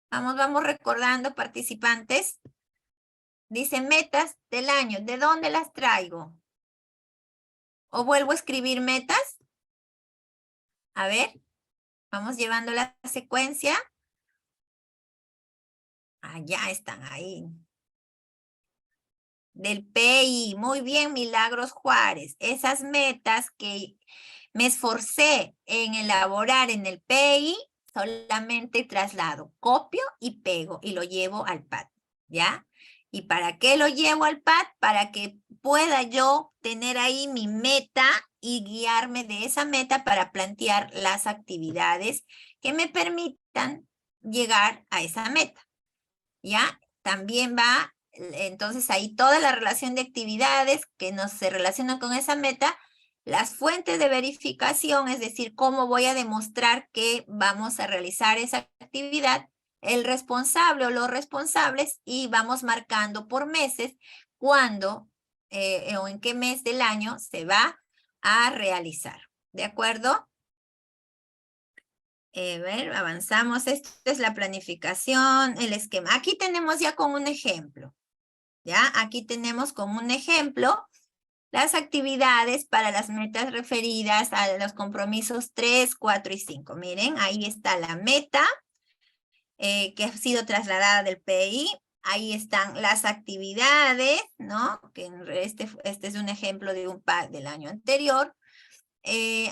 vamos recordando, participantes. Dice metas del año. ¿De dónde las traigo? ¿O vuelvo a escribir metas? A ver, vamos llevando la secuencia. Ah, ya están ahí. Del PI. Muy bien, Milagros Juárez. Esas metas que me esforcé en elaborar en el PI, solamente traslado, copio y pego y lo llevo al PAD, ¿ya? ¿Y para qué lo llevo al PAD? Para que pueda yo tener ahí mi meta y guiarme de esa meta para plantear las actividades que me permitan llegar a esa meta, ¿ya? También va, entonces ahí toda la relación de actividades que se relacionan con esa meta, las fuentes de verificación, es decir, cómo voy a demostrar que vamos a realizar esa actividad, el responsable o los responsables, y vamos marcando por meses cuándo o en qué mes del año se va a realizar. ¿De acuerdo? Ver, avanzamos. Esta es la planificación, el esquema. Aquí tenemos ya con un ejemplo. ¿Ya? Aquí tenemos como un ejemplo las actividades para las metas referidas a los compromisos 3, 4 y 5. Miren, ahí está la meta que ha sido trasladada del PI. Ahí están las actividades, ¿no? Que este es un ejemplo de un PAD del año anterior.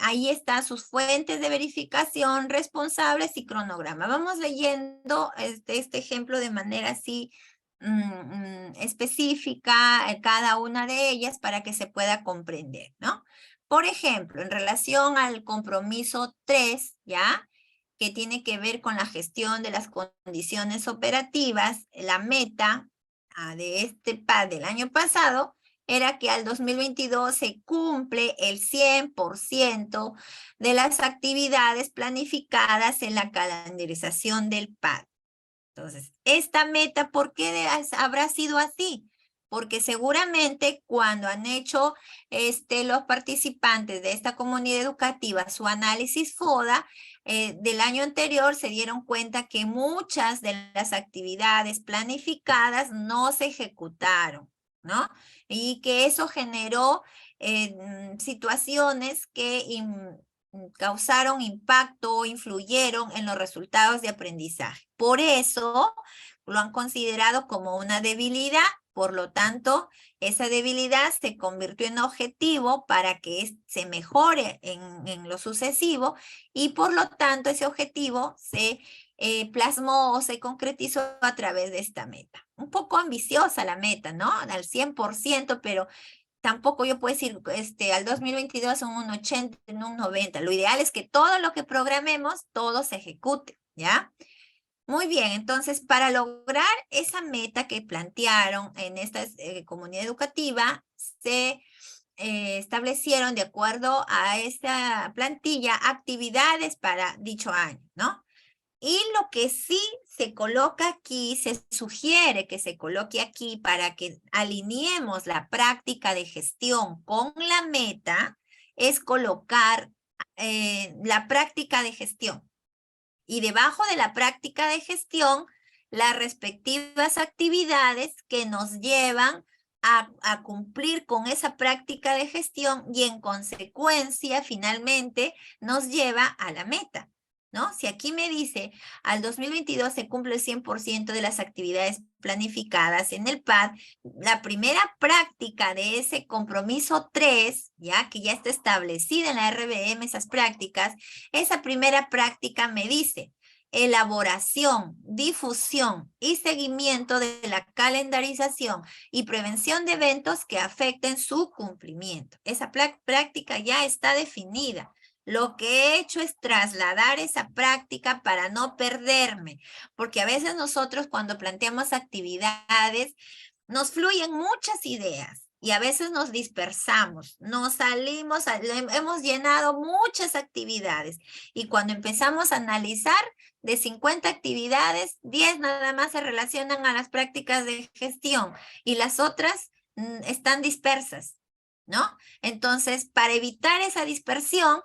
Ahí están sus fuentes de verificación, responsables y cronograma. Vamos leyendo este ejemplo de manera así específica cada una de ellas para que se pueda comprender, ¿no? Por ejemplo, en relación al compromiso 3, ¿ya? Que tiene que ver con la gestión de las condiciones operativas, la meta de este PAD del año pasado era que al 2022 se cumple el 100% de las actividades planificadas en la calendarización del PAD. Entonces, esta meta, ¿por qué habrá sido así? porque seguramente cuando han hecho los participantes de esta comunidad educativa su análisis FODA del año anterior, se dieron cuenta que muchas de las actividades planificadas no se ejecutaron, ¿no? Y que eso generó situaciones que causaron impacto o influyeron en los resultados de aprendizaje. Por eso lo han considerado como una debilidad. Por lo tanto, esa debilidad se convirtió en objetivo para que se mejore en lo sucesivo y por lo tanto ese objetivo se plasmó o se concretizó a través de esta meta. Un poco ambiciosa la meta, ¿no? Al 100%, pero tampoco yo puedo decir al 2022 en un 80, en un 90. Lo ideal es que todo lo que programemos, todo se ejecute, ¿ya? Muy bien, entonces para lograr esa meta que plantearon en esta comunidad educativa, se establecieron de acuerdo a esta plantilla actividades para dicho año, ¿no? Y lo que sí se coloca aquí, se sugiere que se coloque aquí para que alineemos la práctica de gestión con la meta, es colocar la práctica de gestión. Y debajo de la práctica de gestión, las respectivas actividades que nos llevan a cumplir con esa práctica de gestión y en consecuencia, finalmente, nos lleva a la meta, ¿no? Si aquí me dice, al 2022 se cumple el 100% de las actividades planificadas en el PAD, la primera práctica de ese compromiso 3, ya que ya está establecida en la RBM esas prácticas, esa primera práctica me dice elaboración, difusión y seguimiento de la calendarización y prevención de eventos que afecten su cumplimiento. Esa práctica ya está definida. Lo que he hecho es trasladar esa práctica para no perderme, porque a veces nosotros cuando planteamos actividades nos fluyen muchas ideas y a veces nos dispersamos, nos salimos, hemos llenado muchas actividades y cuando empezamos a analizar de 50 actividades, 10 nada más se relacionan a las prácticas de gestión y las otras están dispersas, ¿no? Entonces, para evitar esa dispersión,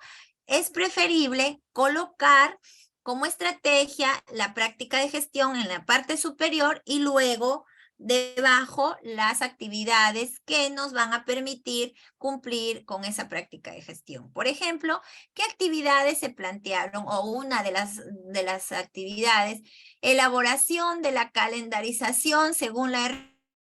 es preferible colocar como estrategia la práctica de gestión en la parte superior y luego debajo las actividades que nos van a permitir cumplir con esa práctica de gestión. Por ejemplo, ¿qué actividades se plantearon? O una de las actividades, elaboración de la calendarización según la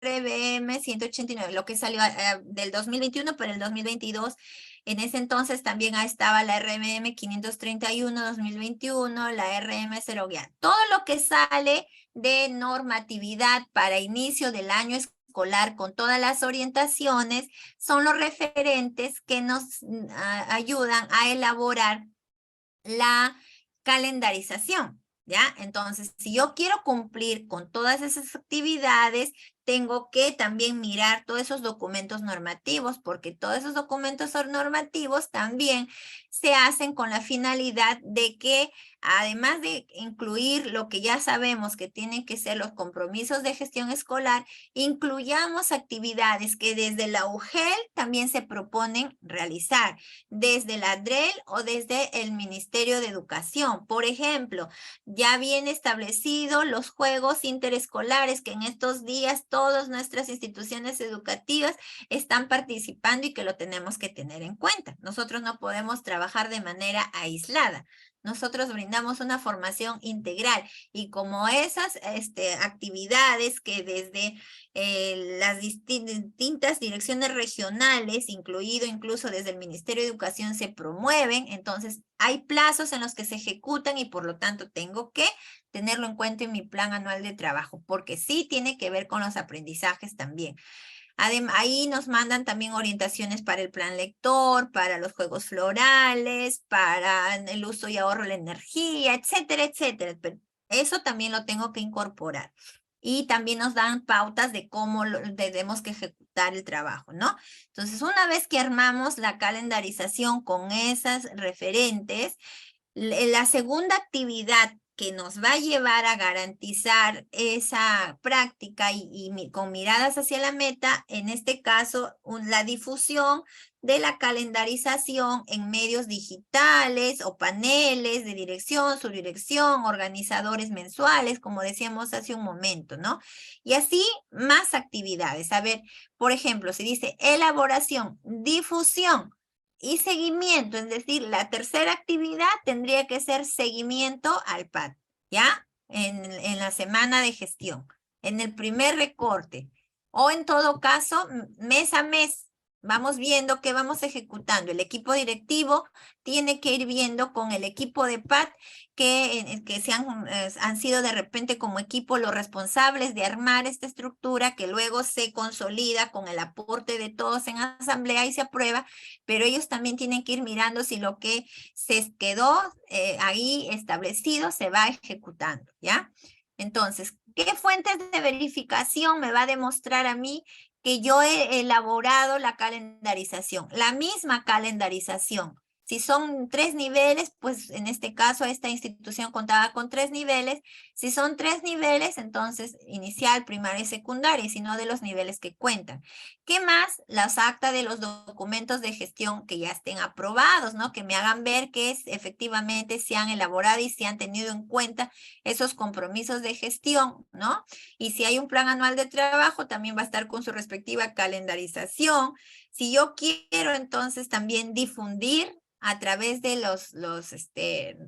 RBM 189, lo que salió del 2021 para el 2022. En ese entonces también estaba la RMM 531-2021, la RM0 guía. Todo lo que sale de normatividad para inicio del año escolar con todas las orientaciones son los referentes que nos ayudan a elaborar la calendarización, ¿ya? Entonces, si yo quiero cumplir con todas esas actividades, tengo que también mirar todos esos documentos normativos, porque todos esos documentos normativos también se hacen con la finalidad de que, además de incluir lo que ya sabemos que tienen que ser los compromisos de gestión escolar, incluyamos actividades que desde la UGEL también se proponen realizar, desde la DREL o desde el Ministerio de Educación. Por ejemplo, ya viene establecido los juegos interescolares que en estos días todas nuestras instituciones educativas están participando y que lo tenemos que tener en cuenta. Nosotros no podemos trabajar de manera aislada. Nosotros brindamos una formación integral y como esas actividades que desde las distintas direcciones regionales, incluido incluso desde el Ministerio de Educación, se promueven, entonces hay plazos en los que se ejecutan y por lo tanto tengo que tenerlo en cuenta en mi plan anual de trabajo, porque sí tiene que ver con los aprendizajes también. Ahí nos mandan también orientaciones para el plan lector, para los juegos florales, para el uso y ahorro de la energía, etcétera, etcétera. Pero eso también lo tengo que incorporar. Y también nos dan pautas de cómo debemos que ejecutar el trabajo, ¿no? Entonces, una vez que armamos la calendarización con esas referentes, la segunda actividad que nos va a llevar a garantizar esa práctica con miradas hacia la meta, en este caso, la difusión de la calendarización en medios digitales o paneles de dirección, subdirección, organizadores mensuales, como decíamos hace un momento, ¿no? Y así más actividades. A ver, por ejemplo, si dice elaboración, difusión y seguimiento, es decir, la tercera actividad tendría que ser seguimiento al PAT, ¿ya? En la semana de gestión, en el primer recorte, o en todo caso, mes a mes, vamos viendo qué vamos ejecutando. El equipo directivo tiene que ir viendo con el equipo de PAT que han sido de repente como equipo los responsables de armar esta estructura que luego se consolida con el aporte de todos en asamblea y se aprueba, pero ellos también tienen que ir mirando si lo que se quedó ahí establecido se va ejecutando, ¿ya? Entonces, ¿qué fuentes de verificación me va a demostrar a mí que yo he elaborado la calendarización? La misma calendarización. Si son 3 niveles, pues en este caso esta institución contaba con 3 niveles. Si son 3 niveles, entonces inicial, primaria y secundaria, sino de los niveles que cuentan. ¿Qué más? Las actas de los documentos de gestión que ya estén aprobados, ¿no? Que me hagan ver que efectivamente se han elaborado y se han tenido en cuenta esos compromisos de gestión, ¿no? Y si hay un plan anual de trabajo, también va a estar con su respectiva calendarización. Si yo quiero entonces también difundir a través de los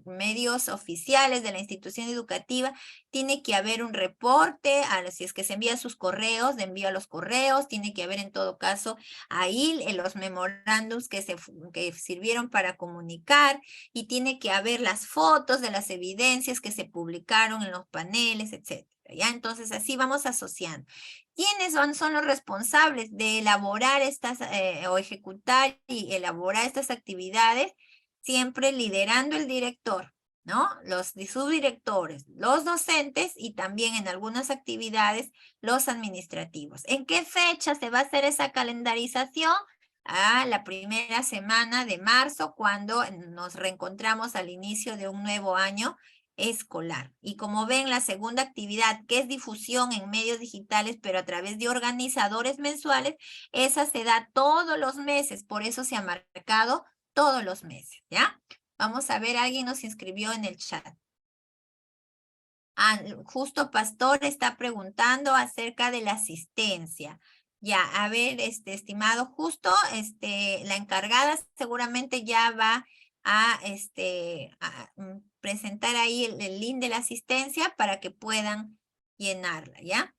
medios oficiales de la institución educativa, tiene que haber un reporte, si es que se envía sus correos, de envío a los correos, tiene que haber en todo caso ahí los memorándums que sirvieron para comunicar, y tiene que haber las fotos de las evidencias que se publicaron en los paneles, etcétera. ¿Ya? Entonces así vamos asociando. ¿Quiénes son los responsables de elaborar o ejecutar y elaborar estas actividades? Siempre liderando el director, ¿no? Los subdirectores, los docentes y también en algunas actividades los administrativos. ¿En qué fecha se va a hacer esa calendarización? A la primera semana de marzo, cuando nos reencontramos al inicio de un nuevo año escolar. Y como ven, la segunda actividad, que es difusión en medios digitales, pero a través de organizadores mensuales, esa se da todos los meses, por eso se ha marcado todos los meses, ¿ya? Vamos a ver, alguien nos inscribió en el chat. Justo Pastor está preguntando acerca de la asistencia. Ya, a ver, estimado Justo, la encargada seguramente ya va a, presentar ahí el link de la asistencia para que puedan llenarla, ¿ya?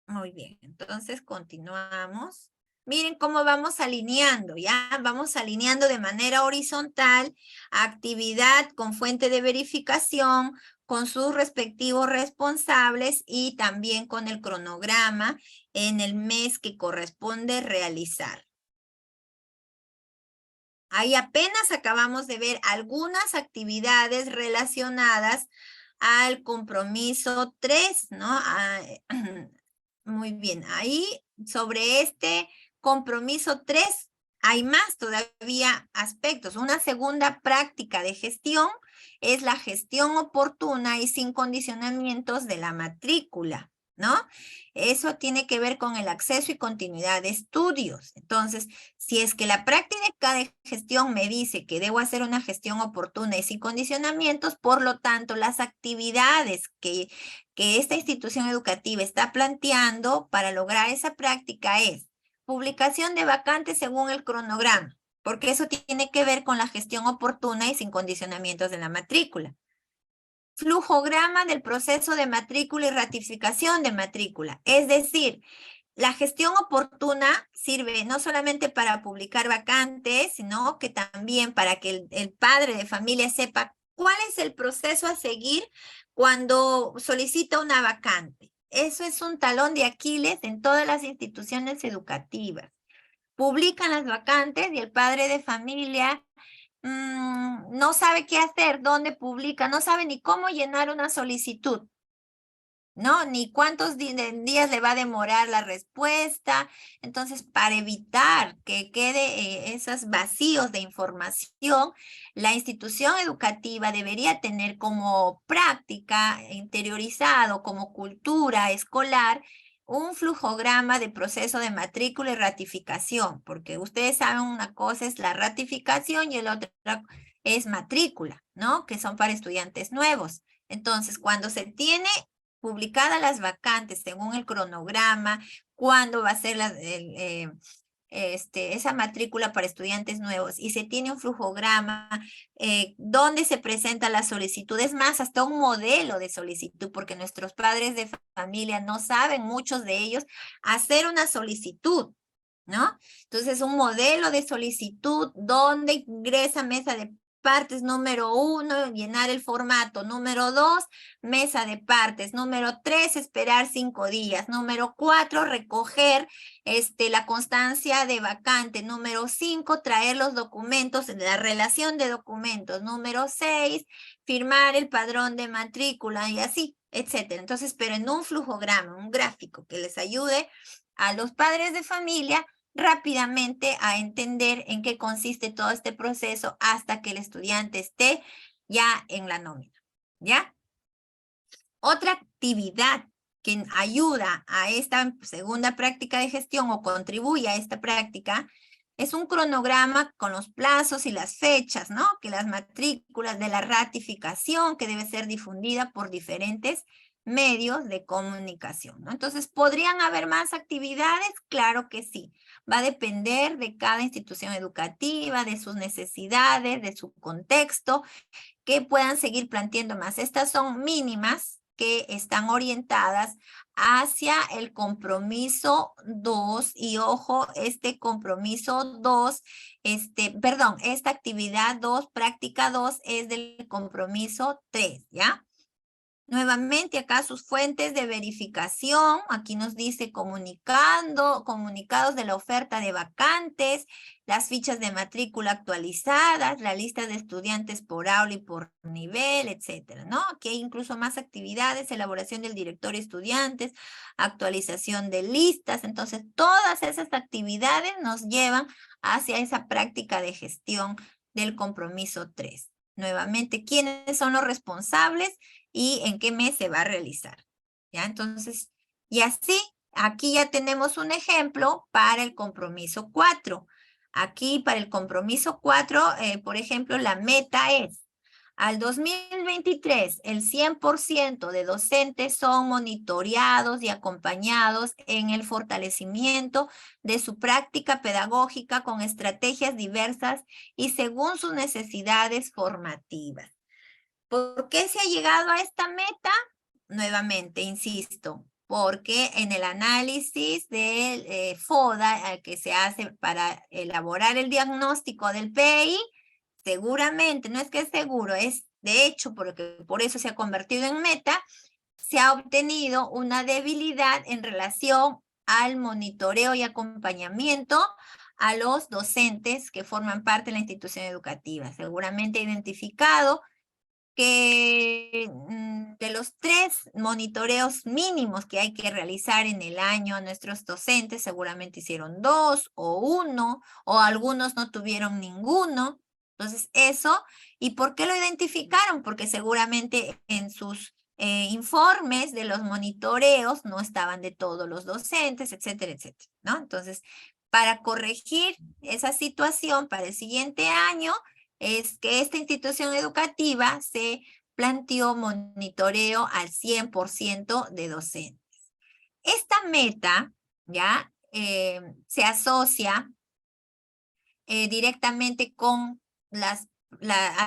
Muy bien, entonces continuamos. Miren cómo vamos alineando, ¿ya? Vamos alineando de manera horizontal actividad con fuente de verificación, con sus respectivos responsables y también con el cronograma en el mes que corresponde realizar. Ahí apenas acabamos de ver algunas actividades relacionadas al compromiso 3, ¿no? Muy bien, ahí sobre este compromiso 3 hay más todavía aspectos. Una segunda práctica de gestión es la gestión oportuna y sin condicionamientos de la matrícula, ¿no? Eso tiene que ver con el acceso y continuidad de estudios. Entonces, si es que la práctica de gestión me dice que debo hacer una gestión oportuna y sin condicionamientos, por lo tanto, las actividades que esta institución educativa está planteando para lograr esa práctica es publicación de vacantes según el cronograma, porque eso tiene que ver con la gestión oportuna y sin condicionamientos de la matrícula. Flujograma del proceso de matrícula y ratificación de matrícula, es decir, la gestión oportuna sirve no solamente para publicar vacantes, sino que también para que el padre de familia sepa cuál es el proceso a seguir cuando solicita una vacante. Eso es un talón de Aquiles en todas las instituciones educativas. Publican las vacantes y el padre de familia no sabe qué hacer, dónde publica, no sabe ni cómo llenar una solicitud. ¿no? Ni cuántos días le va a demorar la respuesta. Entonces, para evitar que quede esos vacíos de información, la institución educativa debería tener como práctica interiorizado, como cultura escolar, un flujograma de proceso de matrícula y ratificación, porque ustedes saben una cosa es la ratificación y la otra es matrícula, ¿no? Que son para estudiantes nuevos. Entonces, cuando se tiene publicadas las vacantes según el cronograma, cuándo va a ser esa matrícula para estudiantes nuevos y se tiene un flujograma, dónde se presenta la solicitud, es más, hasta un modelo de solicitud, porque nuestros padres de familia no saben, muchos de ellos, hacer una solicitud, ¿no? Entonces, un modelo de solicitud donde ingresa mesa de partes número 1, llenar el formato. Número 2, mesa de partes. Número 3, esperar 5 días. Número 4, recoger la constancia de vacante. Número 5, traer los documentos, la relación de documentos. Número 6, firmar el padrón de matrícula y así, etcétera. Entonces, pero en un flujograma, un gráfico que les ayude a los padres de familia rápidamente a entender en qué consiste todo este proceso hasta que el estudiante esté ya en la nómina, ¿ya? Otra actividad que ayuda a esta segunda práctica de gestión o contribuye a esta práctica es un cronograma con los plazos y las fechas, ¿no? Que las matrículas de la ratificación que debe ser difundida por diferentes medios de comunicación, ¿no? Entonces, ¿podrían haber más actividades? Claro que sí. Va a depender de cada institución educativa, de sus necesidades, de su contexto, que puedan seguir planteando más. Estas son mínimas que están orientadas hacia el compromiso 2 y ojo, este compromiso 2, esta actividad 2, práctica 2 es del compromiso 3, ¿ya? Nuevamente acá sus fuentes de verificación, aquí nos dice comunicados de la oferta de vacantes, las fichas de matrícula actualizadas, la lista de estudiantes por aula y por nivel, etcétera, ¿no? Aquí hay incluso más actividades, elaboración del directorio de estudiantes, actualización de listas, entonces todas esas actividades nos llevan hacia esa práctica de gestión del compromiso 3. Nuevamente, ¿quiénes son los responsables? Y en qué mes se va a realizar. ¿Ya? Entonces, y así, aquí ya tenemos un ejemplo para el compromiso 4. Aquí para el compromiso 4, por ejemplo, la meta es, al 2023, el 100% de docentes son monitoreados y acompañados en el fortalecimiento de su práctica pedagógica con estrategias diversas y según sus necesidades formativas. ¿Por qué se ha llegado a esta meta? Nuevamente, insisto, porque en el análisis del FODA que se hace para elaborar el diagnóstico del PI, seguramente, no es que es seguro, es de hecho, porque por eso se ha convertido en meta, se ha obtenido una debilidad en relación al monitoreo y acompañamiento a los docentes que forman parte de la institución educativa. Seguramente ha identificado que de los 3 monitoreos mínimos que hay que realizar en el año a nuestros docentes, seguramente hicieron 2 o 1, o algunos no tuvieron ninguno. Entonces, eso, ¿y por qué lo identificaron? Porque seguramente en sus informes de los monitoreos no estaban de todos los docentes, etcétera, etcétera, ¿no? Entonces, para corregir esa situación para el siguiente año, es que esta institución educativa se planteó monitoreo al 100% de docentes. Esta meta, ¿ya? Se asocia directamente con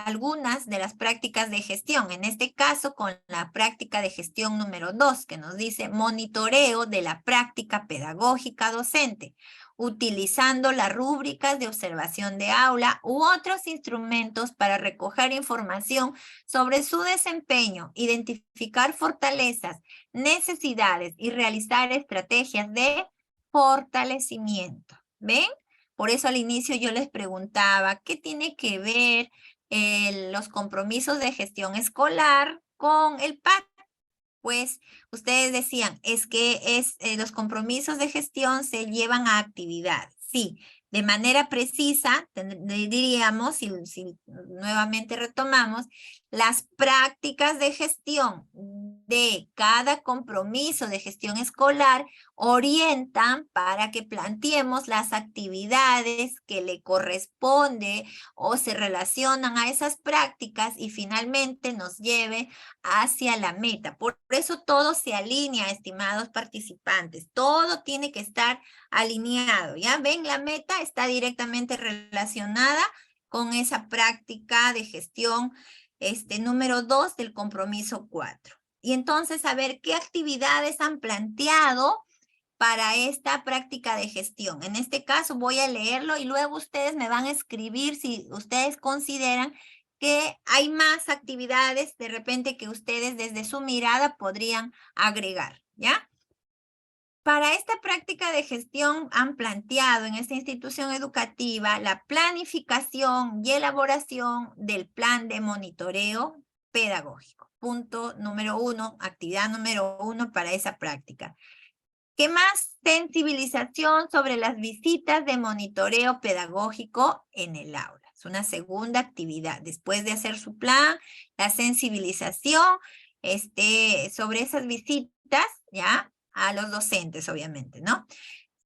algunas de las prácticas de gestión, en este caso con la práctica de gestión número 2, que nos dice monitoreo de la práctica pedagógica docente, utilizando las rúbricas de observación de aula u otros instrumentos para recoger información sobre su desempeño, identificar fortalezas, necesidades y realizar estrategias de fortalecimiento. ¿Ven? Por eso al inicio yo les preguntaba, ¿qué tiene que ver los compromisos de gestión escolar con el PAC? pues ustedes decían, es que los compromisos de gestión se llevan a actividades. Sí, de manera precisa, diríamos, si nuevamente retomamos, las prácticas de gestión de cada compromiso de gestión escolar orientan para que planteemos las actividades que le corresponde o se relacionan a esas prácticas y finalmente nos lleve hacia la meta. Por eso todo se alinea, estimados participantes. Todo tiene que estar alineado. ¿Ya ven? La meta está directamente relacionada con esa práctica de gestión número 2 del compromiso 4. Y entonces, a ver, ¿qué actividades han planteado para esta práctica de gestión? En este caso voy a leerlo y luego ustedes me van a escribir si ustedes consideran que hay más actividades de repente que ustedes desde su mirada podrían agregar, ¿ya? Para esta práctica de gestión han planteado en esta institución educativa la planificación y elaboración del plan de monitoreo pedagógico. Punto número 1, actividad número 1 para esa práctica. ¿Qué más? Sensibilización sobre las visitas de monitoreo pedagógico en el aula. Es una segunda actividad. Después de hacer su plan, la sensibilización sobre esas visitas, ¿ya? A los docentes, obviamente, ¿no?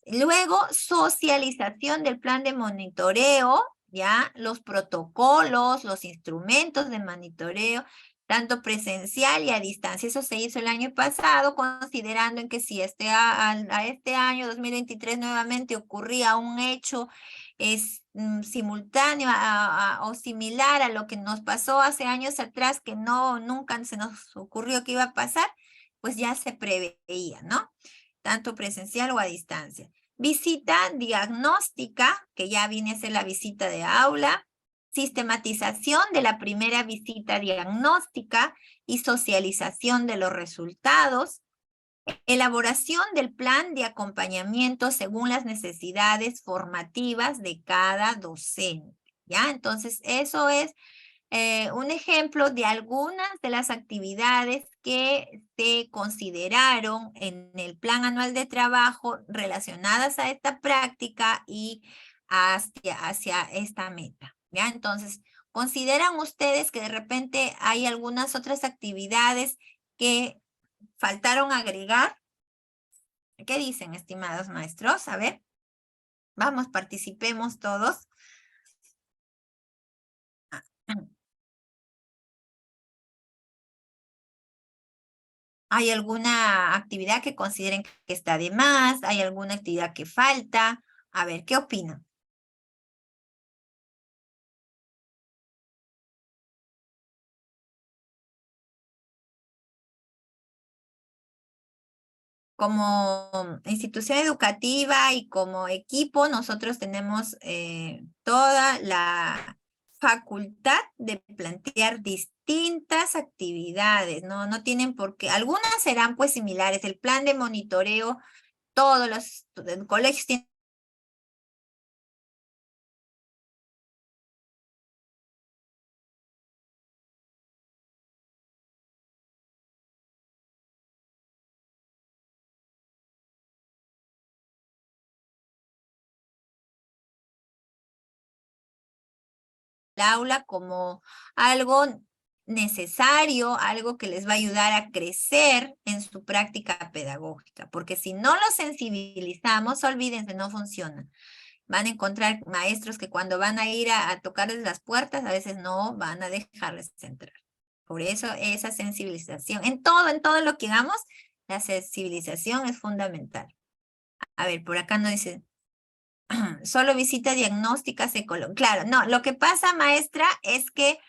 Luego, socialización del plan de monitoreo, ¿ya? Los protocolos, los instrumentos de monitoreo, tanto presencial y a distancia. Eso se hizo el año pasado, considerando en que si a este año 2023 nuevamente ocurría un hecho simultáneo o similar a lo que nos pasó hace años atrás, que nunca se nos ocurrió que iba a pasar, pues ya se preveía, ¿no? Tanto presencial o a distancia. Visita diagnóstica, que ya viene a ser la visita de aula, sistematización de la primera visita diagnóstica y socialización de los resultados, elaboración del plan de acompañamiento según las necesidades formativas de cada docente, ¿ya? Entonces, eso es un ejemplo de algunas de las actividades que se consideraron en el plan anual de trabajo relacionadas a esta práctica y hacia esta meta, ¿ya? Entonces, ¿consideran ustedes que de repente hay algunas otras actividades que faltaron agregar? ¿Qué dicen, estimados maestros? A ver, vamos, participemos todos. ¿Hay alguna actividad que consideren que está de más? ¿Hay alguna actividad que falta? A ver, ¿qué opinan? Como institución educativa y como equipo, nosotros tenemos toda la facultad de plantear distintas actividades, ¿no? No tienen por qué, algunas serán pues similares. El plan de monitoreo, todos los colegios tienen el aula como algo necesario, algo que les va a ayudar a crecer en su práctica pedagógica, porque si no lo sensibilizamos, olvídense, no funciona. Van a encontrar maestros que cuando van a ir a tocarles las puertas, a veces no van a dejarles entrar. Por eso esa sensibilización, en todo lo que hagamos, la sensibilización es fundamental. A ver, por acá no dice, solo visita diagnóstica se coloca. Claro, no, lo que pasa, maestra, es que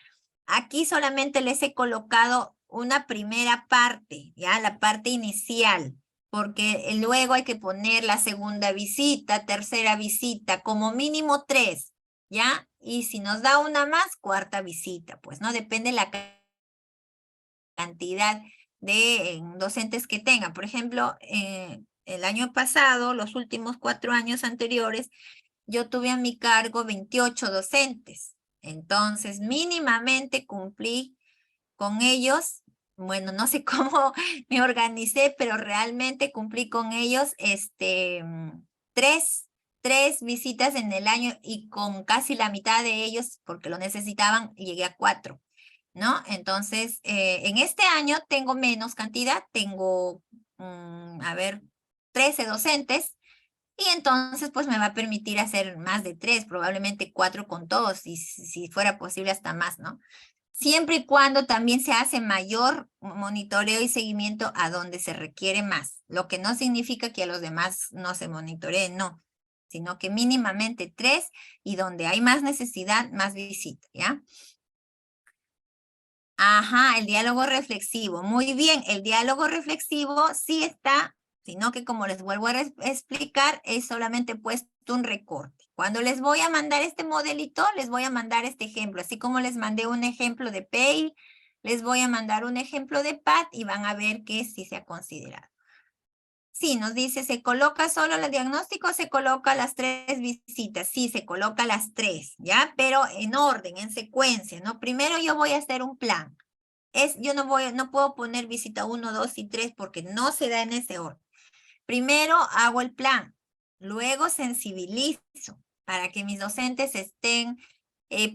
aquí solamente les he colocado una primera parte, ¿ya? La parte inicial, porque luego hay que poner la segunda visita, tercera visita, como mínimo 3, ¿ya? Y si nos da una más, cuarta visita, pues, ¿no? Depende la cantidad de docentes que tengan. Por ejemplo, el año pasado, los últimos 4 años anteriores, yo tuve a mi cargo 28 docentes. Entonces, mínimamente cumplí con ellos bueno, no sé cómo me organicé, pero realmente cumplí con ellos tres visitas en el año y con casi la mitad de ellos, porque lo necesitaban, llegué a 4, ¿no? Entonces, en este año tengo menos cantidad, tengo, 13 docentes, y entonces pues me va a permitir hacer más de 3, probablemente 4 con todos, y si fuera posible hasta más, ¿no? Siempre y cuando también se hace mayor monitoreo y seguimiento a donde se requiere más, lo que no significa que a los demás no se monitoreen, no, sino que mínimamente 3 y donde hay más necesidad, más visita, ¿ya? Ajá, el diálogo reflexivo. Muy bien, el diálogo reflexivo sí está, sino que como les vuelvo a explicar, es solamente puesto un recorte. Cuando les voy a mandar este modelito, les voy a mandar este ejemplo. Así como les mandé un ejemplo de Pale, les voy a mandar un ejemplo de Pat y van a ver que sí se ha considerado. Sí, nos dice, ¿se coloca solo el diagnóstico o se coloca las 3 visitas? Sí, se coloca las 3, ¿ya? Pero en orden, en secuencia, ¿no? Primero yo voy a hacer un plan. Yo no puedo poner visita 1, 2 y 3 porque no se da en ese orden. Primero hago el plan, luego sensibilizo para que mis docentes estén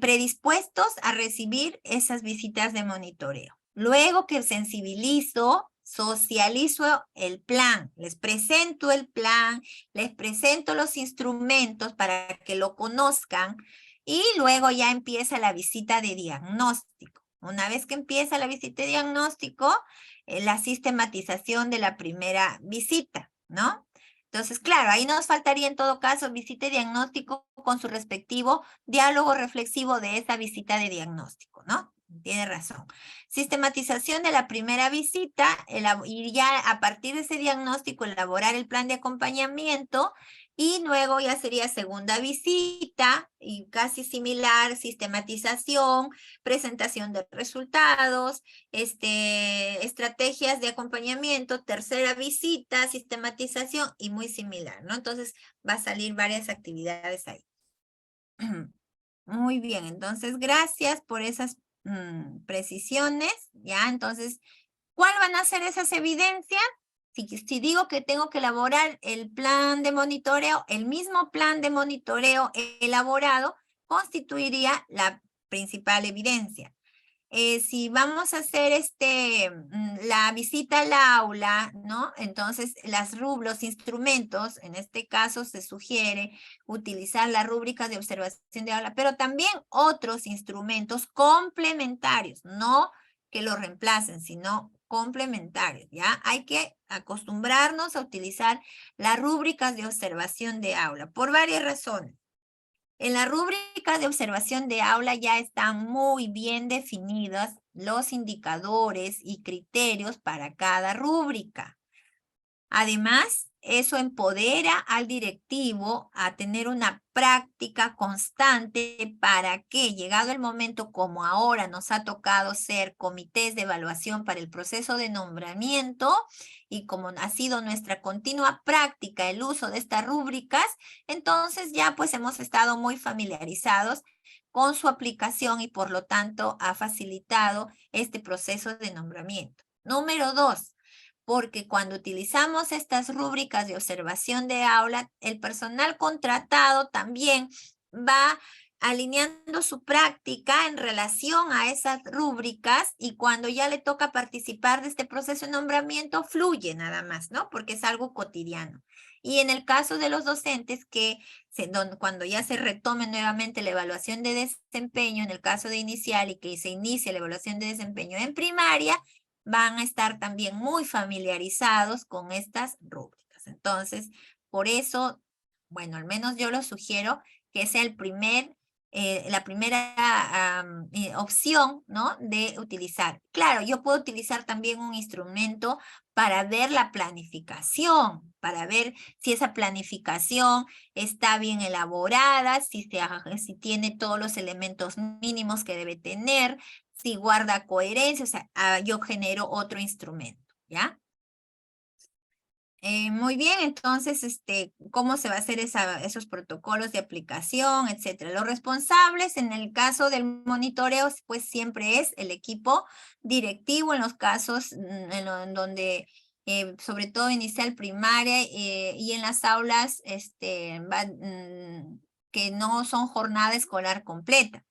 predispuestos a recibir esas visitas de monitoreo. Luego que sensibilizo, socializo el plan, les presento el plan, les presento los instrumentos para que lo conozcan y luego ya empieza la visita de diagnóstico. Una vez que empieza la visita de diagnóstico, la sistematización de la primera visita, ¿no? Entonces, claro, ahí nos faltaría en todo caso visita y diagnóstico con su respectivo diálogo reflexivo de esa visita de diagnóstico, ¿no? Tiene razón. Sistematización de la primera visita y ya a partir de ese diagnóstico elaborar el plan de acompañamiento y luego ya sería segunda visita y casi similar, sistematización, presentación de resultados, estrategias de acompañamiento, tercera visita, sistematización y muy similar, ¿no? Entonces va a salir varias actividades ahí. Muy bien, entonces gracias por esas precisiones, ¿ya? Entonces, ¿cuál van a ser esas evidencias? Si digo que tengo que elaborar el plan de monitoreo, el mismo plan de monitoreo elaborado constituiría la principal evidencia. Si vamos a hacer la visita al aula, ¿no? Entonces, los instrumentos, en este caso se sugiere utilizar la rúbrica de observación de aula, pero también otros instrumentos complementarios, no que lo reemplacen, sino complementarios, ¿ya? Hay que acostumbrarnos a utilizar las rúbricas de observación de aula por varias razones. En la rúbrica de observación de aula ya están muy bien definidos los indicadores y criterios para cada rúbrica. Además, eso empodera al directivo a tener una práctica constante para que, llegado el momento como ahora nos ha tocado ser comités de evaluación para el proceso de nombramiento y como ha sido nuestra continua práctica el uso de estas rúbricas, entonces ya pues hemos estado muy familiarizados con su aplicación y por lo tanto ha facilitado este proceso de nombramiento. Número 2. Porque cuando utilizamos estas rúbricas de observación de aula, el personal contratado también va alineando su práctica en relación a esas rúbricas y cuando ya le toca participar de este proceso de nombramiento, fluye nada más, ¿no? Porque es algo cotidiano. Y en el caso de los docentes cuando ya se retome nuevamente la evaluación de desempeño, en el caso de inicial y que se inicie la evaluación de desempeño en primaria, van a estar también muy familiarizados con estas rúbricas. Entonces, por eso, bueno, al menos yo lo sugiero que sea la primera opción, ¿no? De utilizar. Claro, yo puedo utilizar también un instrumento para ver la planificación, para ver si esa planificación está bien elaborada, si tiene todos los elementos mínimos que debe tener, si guarda coherencia, o sea, yo genero otro instrumento, ¿ya? Muy bien, entonces, ¿cómo se va a hacer esos protocolos de aplicación, etcétera? Los responsables en el caso del monitoreo, pues siempre es el equipo directivo en los casos en donde, sobre todo inicial, primaria y en las aulas que no son jornada escolar completa.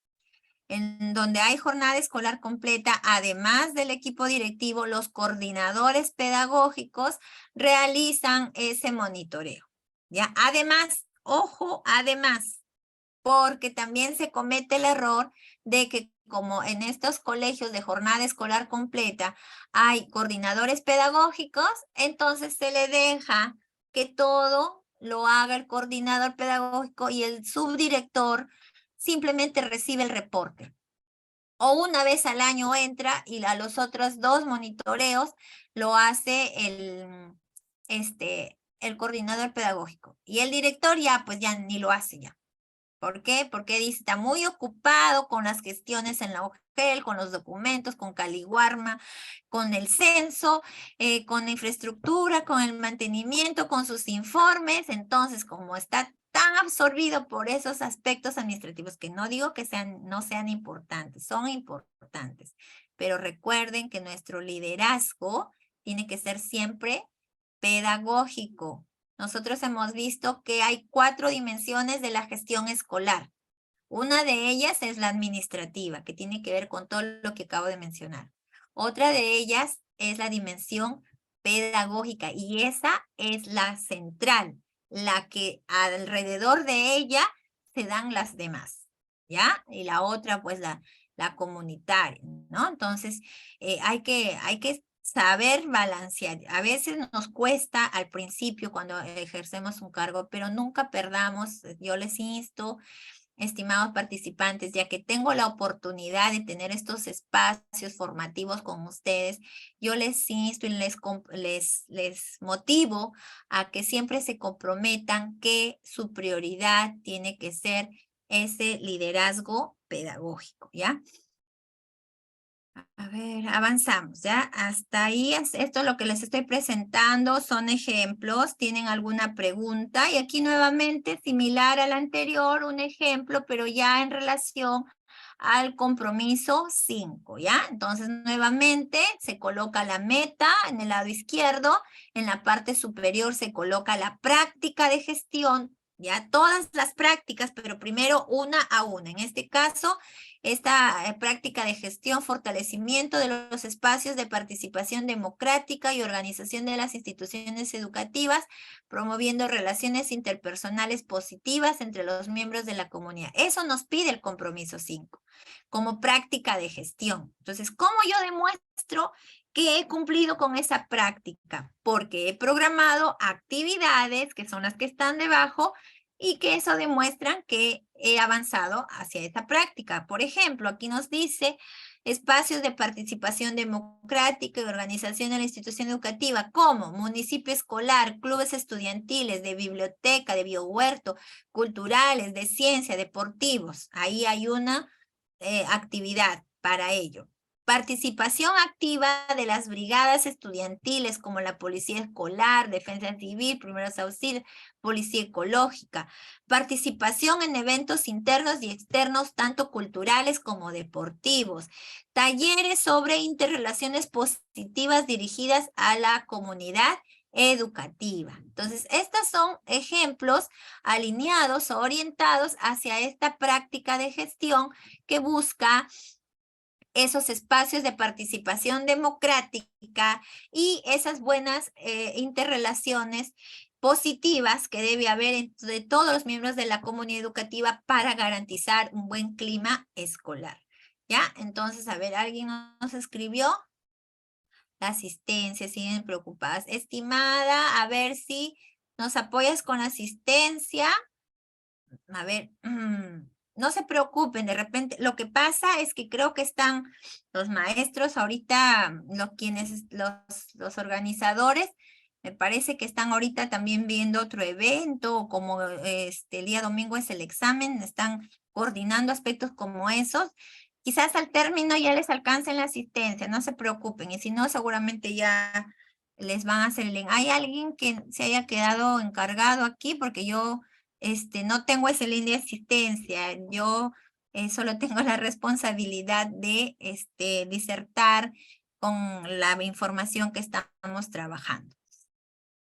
En donde hay jornada escolar completa, además del equipo directivo, los coordinadores pedagógicos realizan ese monitoreo. ¿Ya? Además, ojo, además, porque también se comete el error de que como en estos colegios de jornada escolar completa hay coordinadores pedagógicos, entonces se le deja que todo lo haga el coordinador pedagógico y el subdirector simplemente recibe el reporte. O una vez al año entra y a los otros 2 monitoreos lo hace el coordinador pedagógico. Y el director ya, pues ya ni lo hace ya. ¿Por qué? Porque dice, está muy ocupado con las gestiones en la OGEL, con los documentos, con Caliwarma, con el censo, con la infraestructura, con el mantenimiento, con sus informes. Entonces, como está tan absorbido por esos aspectos administrativos, que no digo que no sean importantes, son importantes, pero recuerden que nuestro liderazgo tiene que ser siempre pedagógico. Nosotros hemos visto que hay 4 dimensiones de la gestión escolar. Una de ellas es la administrativa, que tiene que ver con todo lo que acabo de mencionar. Otra de ellas es la dimensión pedagógica y esa es la central, la que alrededor de ella se dan las demás, ¿ya? Y la otra, pues la comunitaria, ¿no? Entonces, hay que saber balancear. A veces nos cuesta al principio cuando ejercemos un cargo, pero nunca perdamos, yo les insto, estimados participantes, ya que tengo la oportunidad de tener estos espacios formativos con ustedes, yo les insto y les motivo a que siempre se comprometan que su prioridad tiene que ser ese liderazgo pedagógico, ¿ya? A ver, avanzamos, ¿ya? Hasta ahí, esto es lo que les estoy presentando, son ejemplos. ¿Tienen alguna pregunta? Y aquí nuevamente, similar al anterior, un ejemplo, pero ya en relación al compromiso 5, ¿ya? Entonces, nuevamente, se coloca la meta en el lado izquierdo, en la parte superior se coloca la práctica de gestión, ¿ya? Todas las prácticas, pero primero una a una. En este caso, esta práctica de gestión, fortalecimiento de los espacios de participación democrática y organización de las instituciones educativas, promoviendo relaciones interpersonales positivas entre los miembros de la comunidad. Eso nos pide el compromiso 5, como práctica de gestión. Entonces, ¿cómo yo demuestro que he cumplido con esa práctica? Porque he programado actividades, que son las que están debajo, y que eso demuestran que he avanzado hacia esta práctica. Por ejemplo, aquí nos dice espacios de participación democrática y organización de la institución educativa, como municipio escolar, clubes estudiantiles, de biblioteca, de biohuerto, culturales, de ciencia, deportivos. Ahí hay una actividad para ello. Participación activa de las brigadas estudiantiles como la policía escolar, defensa civil, primeros auxilios, policía ecológica. Participación en eventos internos y externos, tanto culturales como deportivos. Talleres sobre interrelaciones positivas dirigidas a la comunidad educativa. Entonces, estos son ejemplos alineados o orientados hacia esta práctica de gestión que busca esos espacios de participación democrática y esas buenas interrelaciones positivas que debe haber entre todos los miembros de la comunidad educativa para garantizar un buen clima escolar. ¿Ya? Entonces, a ver, ¿alguien nos escribió? La asistencia, siguen preocupadas. Estimada, a ver si nos apoyas con la asistencia. A ver, no se preocupen, de repente, lo que pasa es que creo que están los maestros ahorita, los organizadores, me parece que están ahorita también viendo otro evento, como el día domingo es el examen, están coordinando aspectos como esos. Quizás al término ya les alcancen la asistencia, no se preocupen, y si no, seguramente ya les van a hacer el link. ¿Hay alguien que se haya quedado encargado aquí? Porque yo no tengo ese link de asistencia. Yo solo tengo la responsabilidad de disertar con la información que estamos trabajando.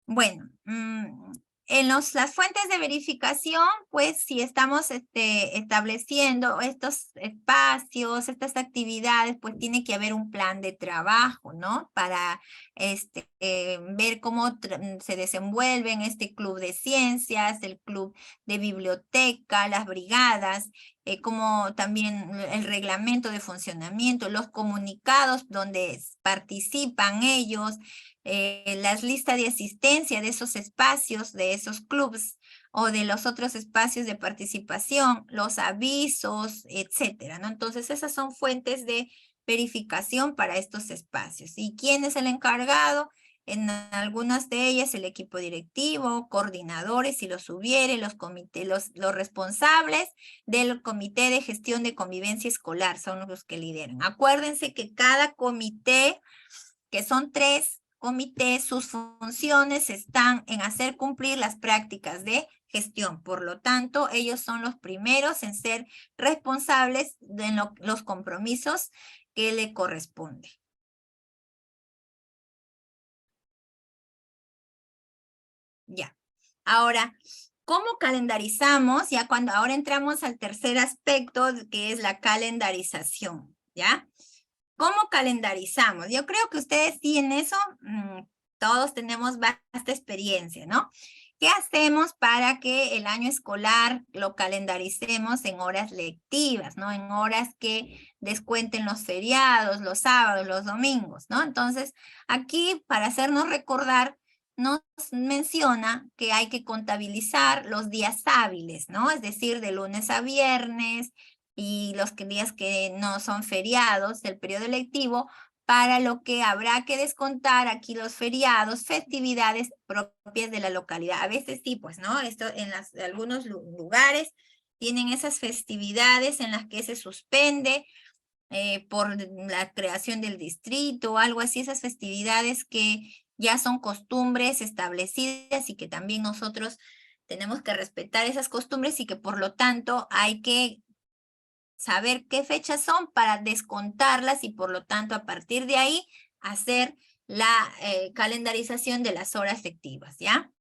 Bueno, en las fuentes de verificación, pues si estamos estableciendo estos espacios, estas actividades, pues tiene que haber un plan de trabajo, ¿no? Para ver cómo se desenvuelven este club de ciencias, el club de biblioteca, las brigadas, como también el reglamento de funcionamiento, los comunicados donde participan ellos, las listas de asistencia de esos espacios, de esos clubs o de los otros espacios de participación, los avisos, etcétera, ¿no? Entonces, esas son fuentes de verificación para estos espacios. ¿Y quién es el encargado? En algunas de ellas el equipo directivo, coordinadores, si los hubiere, los comités, los responsables del comité de gestión de convivencia escolar son los que lideran. Acuérdense que cada comité, que son 3 comités, sus funciones están en hacer cumplir las prácticas de gestión. Por lo tanto, ellos son los primeros en ser responsables de los compromisos que le corresponden. Ya. Ahora, ¿cómo calendarizamos? Ya cuando ahora entramos al tercer aspecto, que es la calendarización, ¿ya? ¿Cómo calendarizamos? Yo creo que ustedes sí en eso, todos tenemos vasta experiencia, ¿no? ¿Qué hacemos para que el año escolar lo calendaricemos en horas lectivas, ¿no? En horas que descuenten los feriados, los sábados, los domingos, ¿no? Entonces, aquí, para hacernos recordar, nos menciona que hay que contabilizar los días hábiles, ¿no? Es decir, de lunes a viernes, y los días que no son feriados del periodo lectivo, para lo que habrá que descontar aquí los feriados, festividades propias de la localidad. A veces sí, pues, ¿no? Esto en algunos lugares tienen esas festividades en las que se suspende por la creación del distrito o algo así, esas festividades que ya son costumbres establecidas y que también nosotros tenemos que respetar esas costumbres y que por lo tanto hay que saber qué fechas son para descontarlas y por lo tanto a partir de ahí hacer la calendarización de las horas lectivas, ¿ya?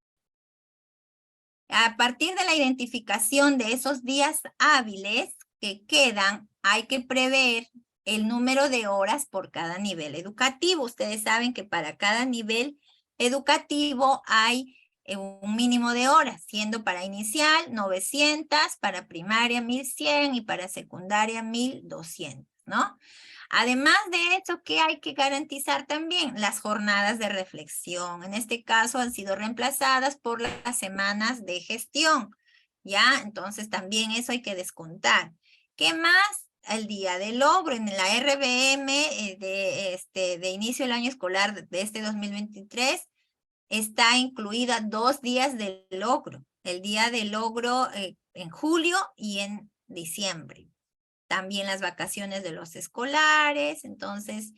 A partir de la identificación de esos días hábiles que quedan, hay que prever el número de horas por cada nivel educativo. Ustedes saben que para cada nivel educativo hay un mínimo de horas, siendo para inicial 900, para primaria 1100 y para secundaria 1200, ¿no? Además de eso, ¿qué hay que garantizar también? Las jornadas de reflexión. En este caso han sido reemplazadas por las semanas de gestión, ¿ya? Entonces también eso hay que descontar. ¿Qué más? El día del logro en la RBM de inicio del año escolar de este 2023 está incluida 2 días de logro. El día del logro en julio y en diciembre. También las vacaciones de los escolares, entonces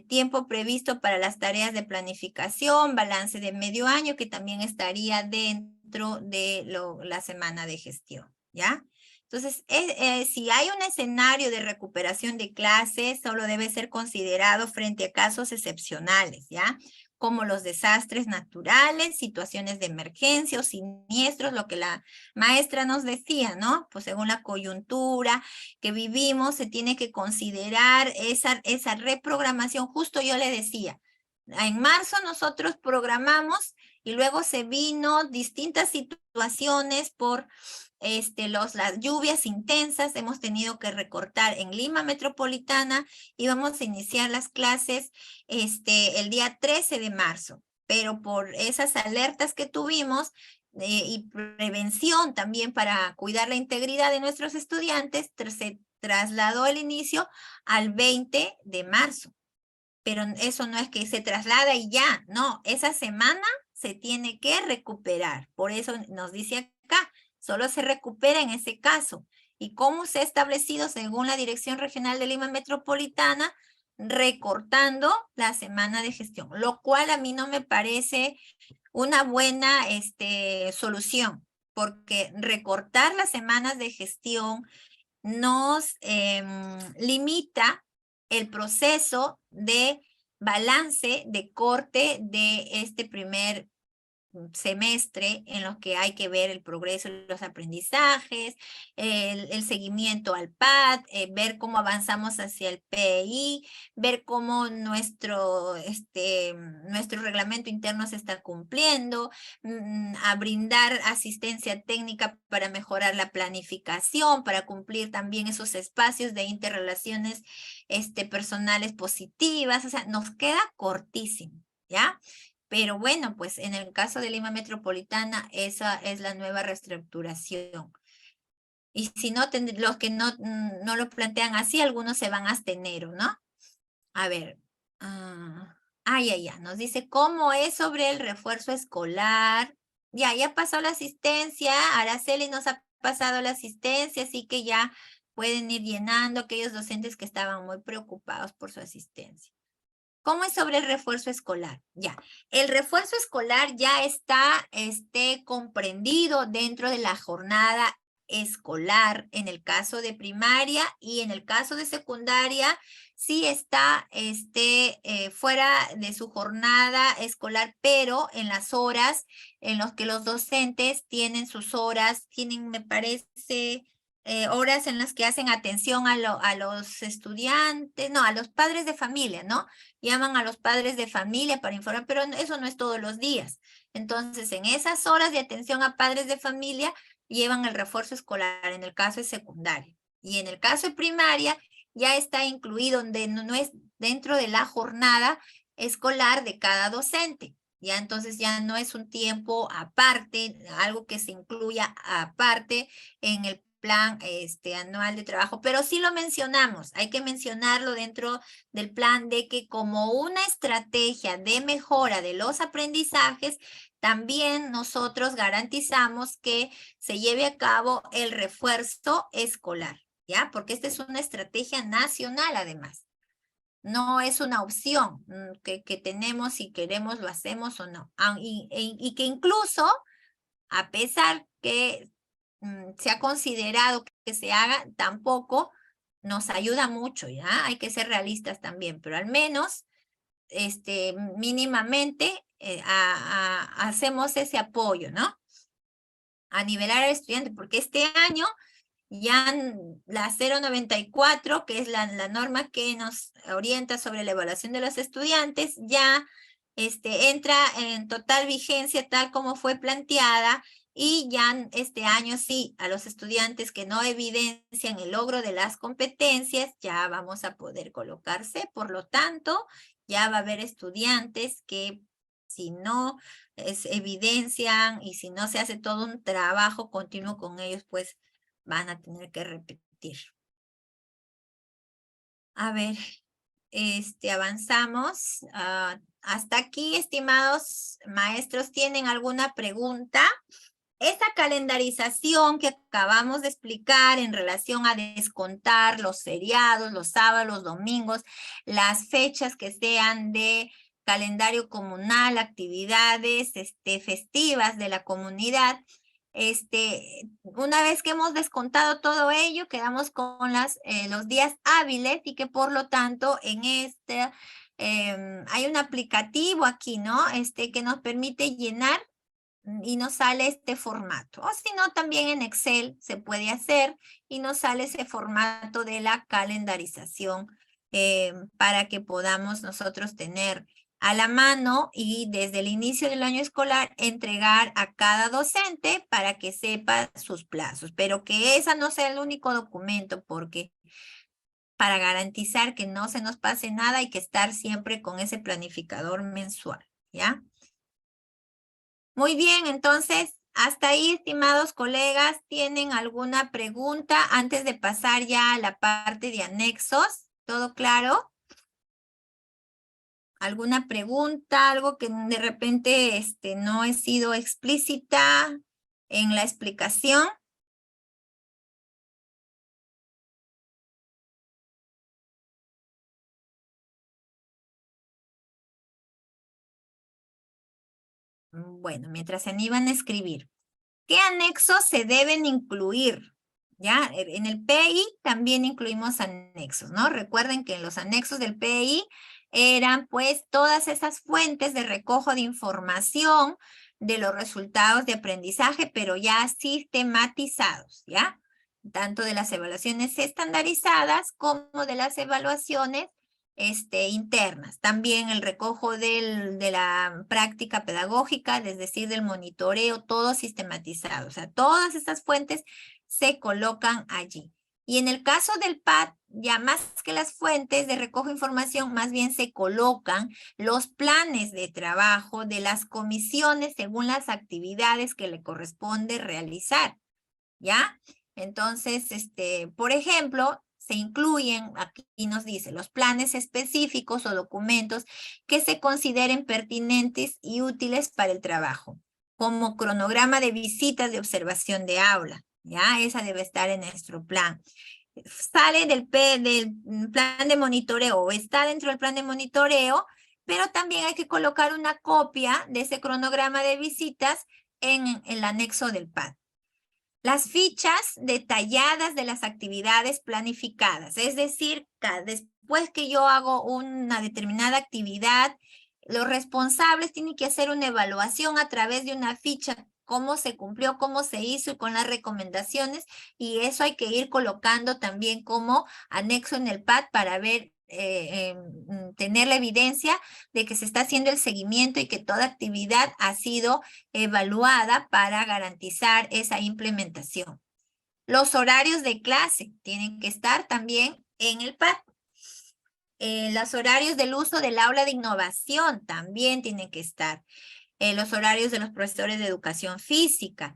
tiempo previsto para las tareas de planificación, balance de medio año, que también estaría dentro de la semana de gestión, ¿ya? Entonces, si hay un escenario de recuperación de clases, solo debe ser considerado frente a casos excepcionales, ¿ya? Como los desastres naturales, situaciones de emergencia o siniestros, lo que la maestra nos decía, ¿no? Pues según la coyuntura que vivimos, se tiene que considerar esa reprogramación. Justo yo le decía, en marzo nosotros programamos y luego se vino distintas situaciones por las lluvias intensas, hemos tenido que recortar en Lima Metropolitana y vamos a iniciar las clases el día 13 de marzo, pero por esas alertas que tuvimos y prevención también para cuidar la integridad de nuestros estudiantes, se trasladó el inicio al 20 de marzo. Pero eso no es que se traslada y ya, no, esa semana se tiene que recuperar. Por eso nos dice acá, solo se recupera en ese caso. ¿Y cómo se ha establecido según la Dirección Regional de Lima Metropolitana? recortando la semana de gestión, lo cual a mí no me parece una buena solución, porque recortar las semanas de gestión nos limita el proceso de balance, de corte de este primer semestre en los que hay que ver el progreso de los aprendizajes, el seguimiento al PAD, ver cómo avanzamos hacia el PI, ver cómo nuestro reglamento interno se está cumpliendo, a brindar asistencia técnica para mejorar la planificación, para cumplir también esos espacios de interrelaciones personales positivas, o sea, nos queda cortísimo, ¿ya? Pero bueno, pues en el caso de Lima Metropolitana, esa es la nueva reestructuración. Y si no, los que no lo plantean así, algunos se van a abstener, ¿no? A ver. Ya. Nos dice, ¿cómo es sobre el refuerzo escolar? Ya pasó la asistencia. Araceli nos ha pasado la asistencia, así que ya pueden ir llenando aquellos docentes que estaban muy preocupados por su asistencia. ¿Cómo es sobre el refuerzo escolar? Ya, el refuerzo escolar ya está comprendido dentro de la jornada escolar en el caso de primaria, y en el caso de secundaria sí está fuera de su jornada escolar, pero en las horas en las que los docentes tienen sus horas, tienen, me parece, horas en las que hacen atención a los estudiantes, no, a los padres de familia, ¿no? Llaman a los padres de familia para informar, pero eso no es todos los días. Entonces, en esas horas de atención a padres de familia, llevan el refuerzo escolar, en el caso de secundaria. Y en el caso de primaria, ya está incluido, no es dentro de la jornada escolar de cada docente. Ya entonces ya no es un tiempo aparte, algo que se incluya aparte en el plan anual de trabajo, pero sí lo mencionamos, hay que mencionarlo dentro del plan, de que como una estrategia de mejora de los aprendizajes, también nosotros garantizamos que se lleve a cabo el refuerzo escolar, ¿ya? Porque esta es una estrategia nacional además. No es una opción que tenemos, si queremos lo hacemos o no. Y que incluso, a pesar que se ha considerado que se haga, tampoco nos ayuda mucho, ¿ya? Hay que ser realistas también, pero al menos mínimamente hacemos ese apoyo, ¿no? A nivelar al estudiante, porque este año ya la 094, que es la norma que nos orienta sobre la evaluación de los estudiantes, ya entra en total vigencia tal como fue planteada, y ya este año sí, a los estudiantes que no evidencian el logro de las competencias, ya vamos a poder colocarse. Por lo tanto, ya va a haber estudiantes que si no evidencian y si no se hace todo un trabajo continuo con ellos, pues van a tener que repetir. A ver, avanzamos. Hasta aquí, estimados maestros, ¿tienen alguna pregunta? Esa calendarización que acabamos de explicar en relación a descontar los feriados, los sábados, los domingos, las fechas que sean de calendario comunal, actividades festivas de la comunidad, una vez que hemos descontado todo ello, quedamos con los días hábiles, y que por lo tanto en hay un aplicativo aquí, ¿no? Que nos permite llenar y nos sale este formato. O si no, también en Excel se puede hacer y nos sale ese formato de la calendarización para que podamos nosotros tener a la mano y desde el inicio del año escolar entregar a cada docente para que sepa sus plazos, pero que esa no sea el único documento, porque para garantizar que no se nos pase nada hay que estar siempre con ese planificador mensual, ¿ya? Muy bien, entonces, hasta ahí, estimados colegas, ¿tienen alguna pregunta antes de pasar ya a la parte de anexos? ¿Todo claro? ¿Alguna pregunta? ¿Algo que de repente no he sido explícita en la explicación? Bueno, mientras se animan a escribir. ¿Qué anexos se deben incluir? ¿Ya? En el PI también incluimos anexos, ¿no? Recuerden que en los anexos del PI eran pues todas esas fuentes de recojo de información de los resultados de aprendizaje, pero ya sistematizados, ¿ya? Tanto de las evaluaciones estandarizadas como de las evaluaciones internas. También el recojo de la práctica pedagógica, es decir, del monitoreo, todo sistematizado. O sea, todas estas fuentes se colocan allí. Y en el caso del PAD, ya más que las fuentes de recojo de información, más bien se colocan los planes de trabajo de las comisiones según las actividades que le corresponde realizar, ¿ya? Entonces, por ejemplo, se incluyen, aquí nos dice, los planes específicos o documentos que se consideren pertinentes y útiles para el trabajo, como cronograma de visitas de observación de aula, ¿ya? Esa debe estar en nuestro plan. Sale del plan de monitoreo o está dentro del plan de monitoreo, pero también hay que colocar una copia de ese cronograma de visitas en el anexo del PAD. Las fichas detalladas de las actividades planificadas, es decir, después que yo hago una determinada actividad, los responsables tienen que hacer una evaluación a través de una ficha, cómo se cumplió, cómo se hizo y con las recomendaciones, y eso hay que ir colocando también como anexo en el PAD para ver, tener la evidencia de que se está haciendo el seguimiento y que toda actividad ha sido evaluada para garantizar esa implementación. Los horarios de clase tienen que estar también en el PAD. Los horarios del uso del aula de innovación también tienen que estar. Los horarios de los profesores de educación física.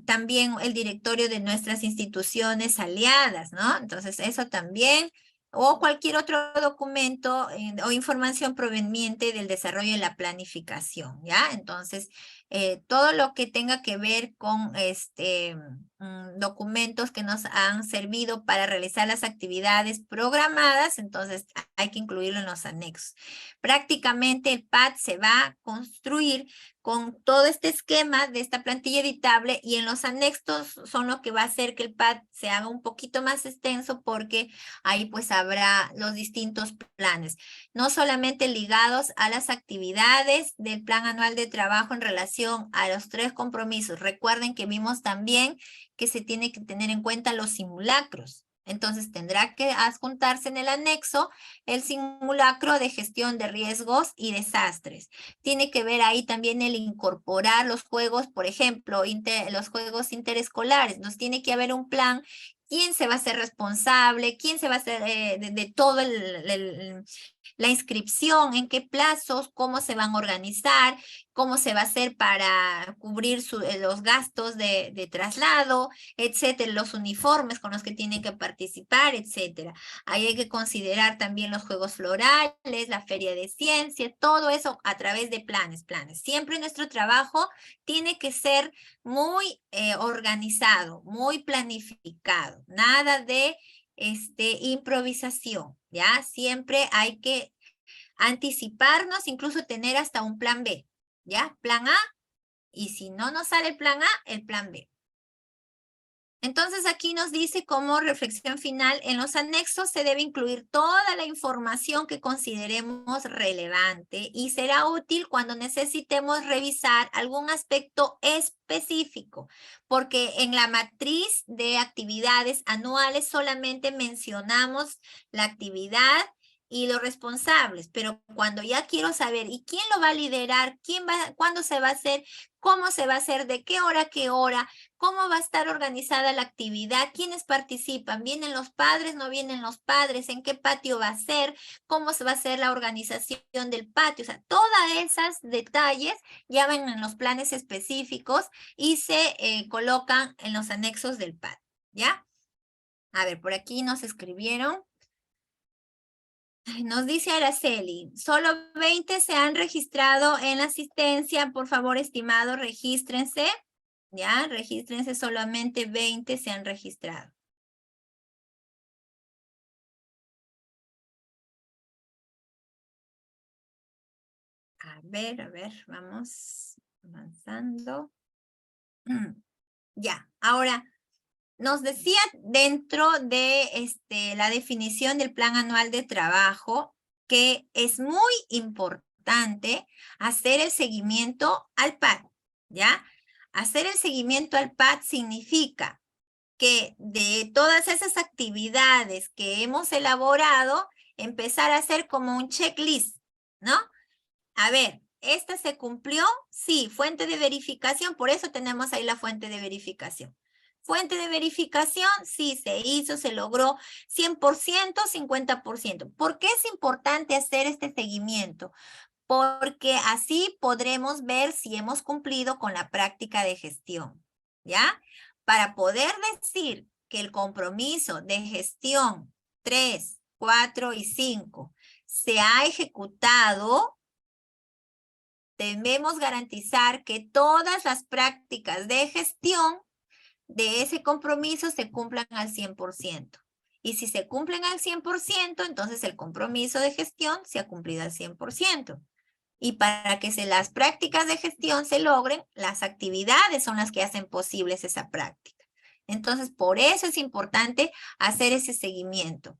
También el directorio de nuestras instituciones aliadas, ¿no? Entonces, eso también, o cualquier otro documento o información proveniente del desarrollo de la planificación, ¿ya? Entonces, todo lo que tenga que ver con documentos que nos han servido para realizar las actividades programadas, entonces hay que incluirlo en los anexos. Prácticamente el PAD se va a construir con todo este esquema de esta plantilla editable, y en los anexos son lo que va a hacer que el PAD se haga un poquito más extenso, porque ahí pues habrá los distintos planes, no solamente ligados a las actividades del plan anual de trabajo en relación a los 3 compromisos. Recuerden que vimos también que se tiene que tener en cuenta los simulacros. Entonces tendrá que adjuntarse en el anexo el simulacro de gestión de riesgos y desastres. Tiene que ver ahí también el incorporar los juegos, por ejemplo, los juegos interescolares. Nos tiene que haber un plan. ¿Quién se va a hacer responsable? ¿Quién se va a hacer de todo la inscripción? ¿En qué plazos? ¿Cómo se van a organizar? ¿Cómo se va a hacer para cubrir los gastos de traslado, etcétera? Los uniformes con los que tienen que participar, etcétera. Ahí hay que considerar también los juegos florales, la feria de ciencia, todo eso a través de planes. Siempre nuestro trabajo tiene que ser muy organizado, muy planificado, nada de improvisación, ¿ya? Siempre hay que anticiparnos, incluso tener hasta un plan B, ¿ya? Plan A, y si no nos sale el plan A, el plan B. Entonces aquí nos dice como reflexión final, en los anexos se debe incluir toda la información que consideremos relevante y será útil cuando necesitemos revisar algún aspecto específico, porque en la matriz de actividades anuales solamente mencionamos la actividad y los responsables, pero cuando ya quiero saber ¿y quién lo va a liderar? ¿Cuándo se va a hacer? ¿Cómo se va a hacer? ¿De qué hora a qué hora? ¿Cómo va a estar organizada la actividad? ¿Quiénes participan? ¿Vienen los padres? ¿No vienen los padres? ¿En qué patio va a ser? ¿Cómo se va a hacer la organización del patio? O sea, todos esos detalles ya van en los planes específicos y se colocan en los anexos del patio, ¿ya? A ver, por aquí nos escribieron. Nos dice Araceli, solo 20 se han registrado en la asistencia. Por favor, estimados, regístrense. Ya, regístrense, solamente 20 se han registrado. A a ver, vamos avanzando. Ya, ahora, nos decía dentro de la definición del plan anual de trabajo que es muy importante hacer el seguimiento al PAD, ¿ya? Hacer el seguimiento al PAD significa que de todas esas actividades que hemos elaborado, empezar a hacer como un checklist, ¿no? A ver, ¿esta se cumplió? Sí, fuente de verificación, por eso tenemos ahí la fuente de verificación. Fuente de verificación, sí, se hizo, se logró 100%, 50%. ¿Por qué es importante hacer este seguimiento? Porque así podremos ver si hemos cumplido con la práctica de gestión, ¿ya? Para poder decir que el compromiso de gestión 3, 4 y 5 se ha ejecutado, debemos garantizar que todas las prácticas de gestión de ese compromiso se cumplan al 100%. Y si se cumplen al 100%, entonces el compromiso de gestión se ha cumplido al 100%. Y para que las prácticas de gestión se logren, las actividades son las que hacen posibles esa práctica. Entonces, por eso es importante hacer ese seguimiento,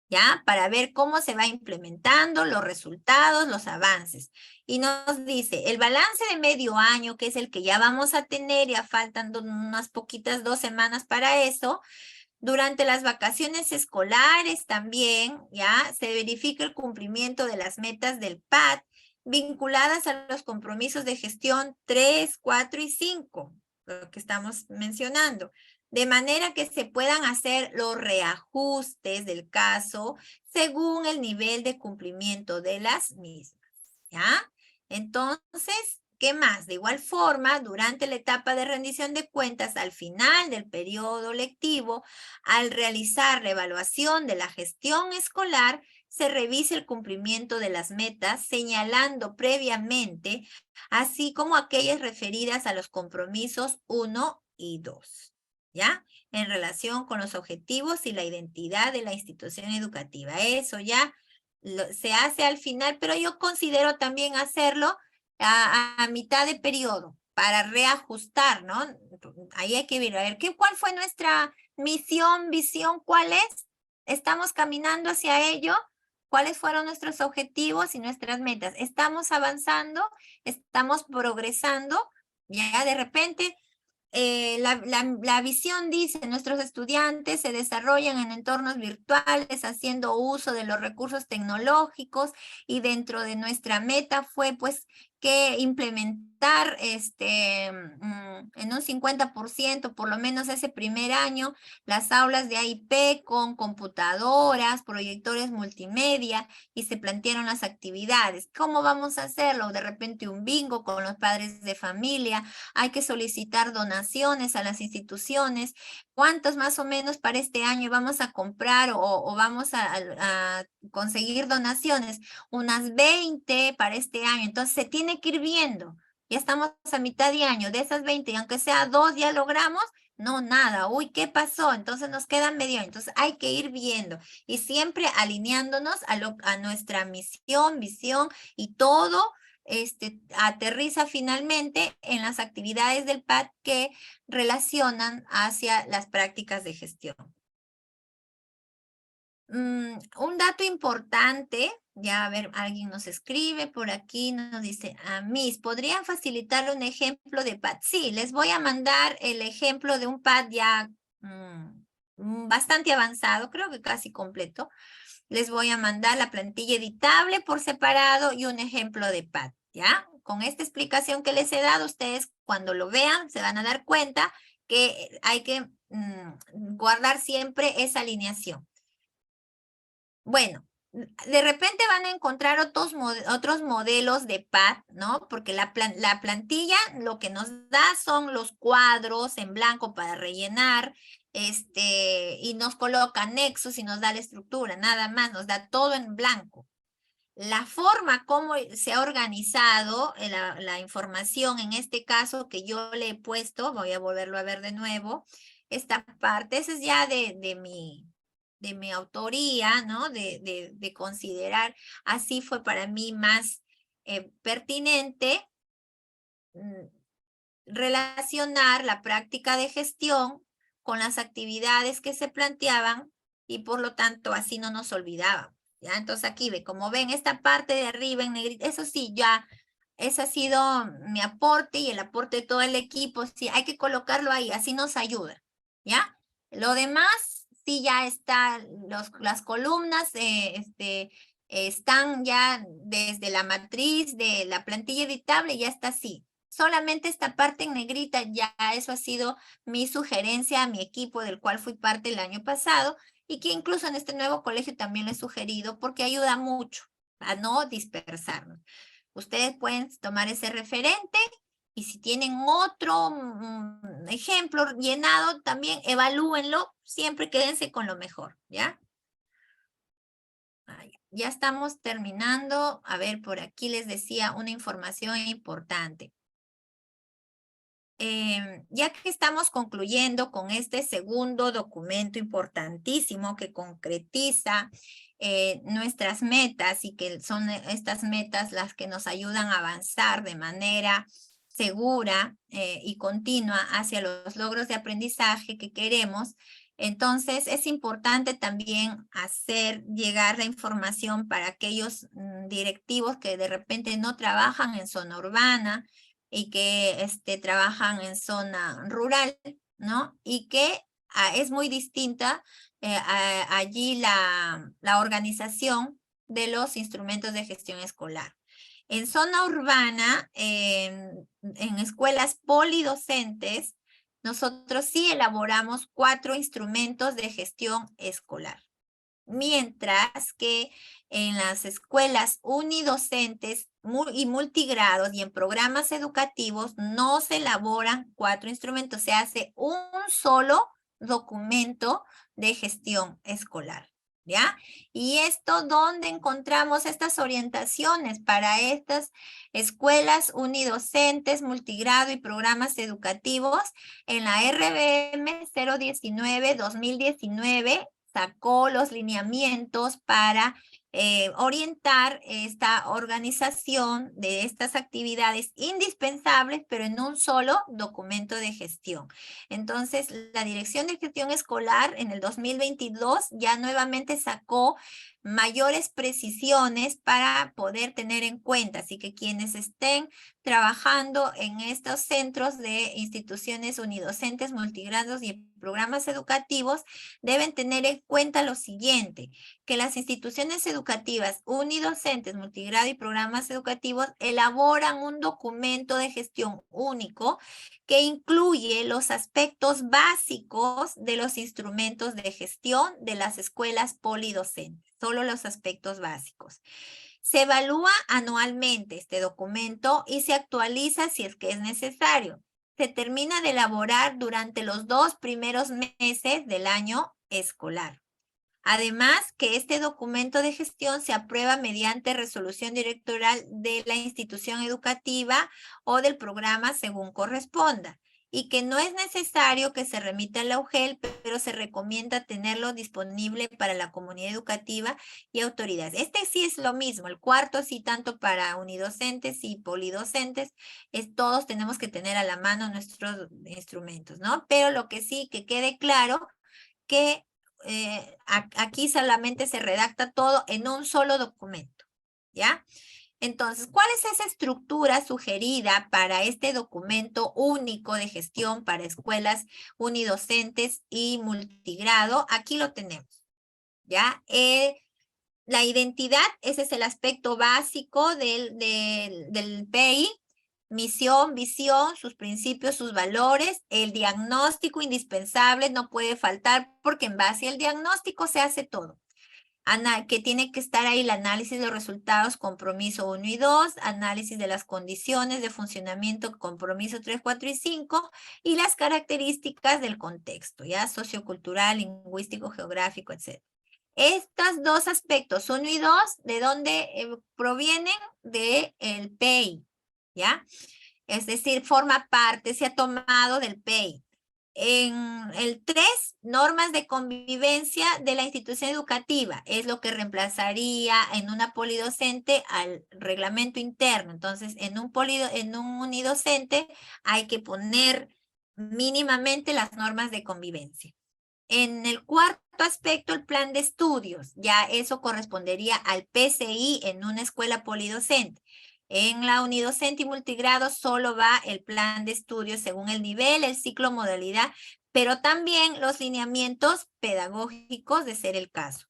¿ya? Para ver cómo se va implementando los resultados, los avances. Y nos dice, el balance de medio año, que es el que ya vamos a tener, ya faltan unas poquitas 2 semanas para eso. Durante las vacaciones escolares también, ¿ya? Se verifica el cumplimiento de las metas del PAD vinculadas a los compromisos de gestión 3, 4 y 5, lo que estamos mencionando, de manera que se puedan hacer los reajustes del caso según el nivel de cumplimiento de las mismas, ¿ya? Entonces, ¿qué más? De igual forma, durante la etapa de rendición de cuentas, al final del periodo lectivo, al realizar la evaluación de la gestión escolar, se revisa el cumplimiento de las metas, señalando previamente, así como aquellas referidas a los compromisos 1 y 2, ¿ya? En relación con los objetivos y la identidad de la institución educativa. Eso ya se hace al final, pero yo considero también hacerlo a mitad de periodo para reajustar, ¿no? Ahí hay que ver, a ver, ¿cuál fue nuestra misión, visión? ¿Cuál es? ¿Estamos caminando hacia ello? ¿Cuáles fueron nuestros objetivos y nuestras metas? ¿Estamos avanzando? ¿Estamos progresando? Ya de repente la visión dice, nuestros estudiantes se desarrollan en entornos virtuales haciendo uso de los recursos tecnológicos y dentro de nuestra meta fue pues que implementar en un 50% por lo menos ese primer año las aulas de AIP con computadoras, proyectores multimedia y se plantearon las actividades. ¿Cómo vamos a hacerlo? De repente un bingo con los padres de familia, hay que solicitar donaciones a las instituciones. ¿Cuántos más o menos para este año vamos a comprar o vamos a conseguir donaciones? Unas 20 para este año. Entonces se tiene que ir viendo. Ya estamos a mitad de año. De esas 20, y aunque sea 2 ya logramos, no, nada. Uy, ¿qué pasó? Entonces nos quedan medio año. Entonces hay que ir viendo y siempre alineándonos a nuestra misión, visión y todo aterriza finalmente en las actividades del PAD que relacionan hacia las prácticas de gestión. Un dato importante, ya a ver, alguien nos escribe por aquí, nos dice, Miss, ¿podrían facilitar un ejemplo de PAD? Sí, les voy a mandar el ejemplo de un PAD ya bastante avanzado, creo que casi completo. Les voy a mandar la plantilla editable por separado y un ejemplo de PAD, ¿ya? Con esta explicación que les he dado, ustedes cuando lo vean se van a dar cuenta que hay que guardar siempre esa alineación. Bueno, de repente van a encontrar otros modelos de PAD, ¿no? Porque la plantilla lo que nos da son los cuadros en blanco para rellenar, y nos coloca anexos y nos da la estructura, nada más, nos da todo en blanco. La forma como se ha organizado la información, en este caso que yo le he puesto, voy a volverlo a ver de nuevo, esta parte, esa es ya de mi autoría, ¿no? De considerar, así fue para mí más pertinente relacionar la práctica de gestión con las actividades que se planteaban y por lo tanto así no nos olvidábamos. ¿Ya? Entonces aquí ve, como ven, esta parte de arriba en negrita, eso sí, ya, ese ha sido mi aporte y el aporte de todo el equipo, sí, hay que colocarlo ahí, así nos ayuda, ¿ya? Lo demás, sí, ya está, las columnas están ya desde la matriz de la plantilla editable, ya está así. Solamente esta parte en negrita, ya eso ha sido mi sugerencia a mi equipo del cual fui parte el año pasado, y que incluso en este nuevo colegio también lo he sugerido porque ayuda mucho a no dispersarnos. Ustedes pueden tomar ese referente y si tienen otro ejemplo llenado, también evalúenlo, siempre quédense con lo mejor, ¿ya? Ya estamos terminando. A ver, por aquí les decía una información importante. Ya que estamos concluyendo con este segundo documento importantísimo que concretiza nuestras metas y que son estas metas las que nos ayudan a avanzar de manera segura y continua hacia los logros de aprendizaje que queremos, entonces es importante también hacer llegar la información para aquellos directivos que de repente no trabajan en zona urbana, y que trabajan en zona rural, ¿no? Y que es muy distinta allí la organización de los instrumentos de gestión escolar. En zona urbana, en escuelas polidocentes, nosotros sí elaboramos 4 instrumentos de gestión escolar. Mientras que en las escuelas unidocentes y multigrados y en programas educativos no se elaboran 4 instrumentos, se hace un solo documento de gestión escolar, ¿ya? Y esto, ¿dónde encontramos estas orientaciones para estas escuelas unidocentes, multigrado y programas educativos? En la RBM 019-2019, sacó los lineamientos para orientar esta organización de estas actividades indispensables, pero en un solo documento de gestión. Entonces, la Dirección de Gestión Escolar en el 2022 ya nuevamente sacó mayores precisiones para poder tener en cuenta. Así que quienes estén trabajando en estos centros de instituciones unidocentes, multigrados y programas educativos, deben tener en cuenta lo siguiente, que las instituciones educativas unidocentes, multigrado y programas educativos elaboran un documento de gestión único que incluye los aspectos básicos de los instrumentos de gestión de las escuelas polidocentes, solo los aspectos básicos. Se evalúa anualmente este documento y se actualiza si es que es necesario. Se termina de elaborar durante los 2 primeros meses del año escolar. Además, que este documento de gestión se aprueba mediante resolución directorial de la institución educativa o del programa según corresponda, y que no es necesario que se remita a la UGEL, pero se recomienda tenerlo disponible para la comunidad educativa y autoridades. Este sí es lo mismo, el cuarto sí, tanto para unidocentes y polidocentes, todos tenemos que tener a la mano nuestros instrumentos, ¿no? Pero lo que sí, que quede claro que aquí solamente se redacta todo en un solo documento, ¿ya? Entonces, ¿cuál es esa estructura sugerida para este documento único de gestión para escuelas unidocentes y multigrado? Aquí lo tenemos, ¿ya? La identidad, ese es el aspecto básico del PEI. Misión, visión, sus principios, sus valores, el diagnóstico indispensable, no puede faltar porque en base al diagnóstico se hace todo. Que tiene que estar ahí el análisis de los resultados, compromiso 1 y 2, análisis de las condiciones de funcionamiento, compromiso 3, 4 y 5, y las características del contexto, ya sociocultural, lingüístico, geográfico, etc. Estos 2 aspectos, 1 y 2, ¿de dónde provienen? Del PEI, ¿ya? Es decir, forma parte, se ha tomado del PEI. En el 3, normas de convivencia de la institución educativa. Es lo que reemplazaría en una polidocente al reglamento interno. Entonces, en un unidocente hay que poner mínimamente las normas de convivencia. En el cuarto aspecto, el plan de estudios. Ya eso correspondería al PCI en una escuela polidocente. En la unidocente y multigrado solo va el plan de estudios según el nivel, el ciclo, modalidad, pero también los lineamientos pedagógicos de ser el caso.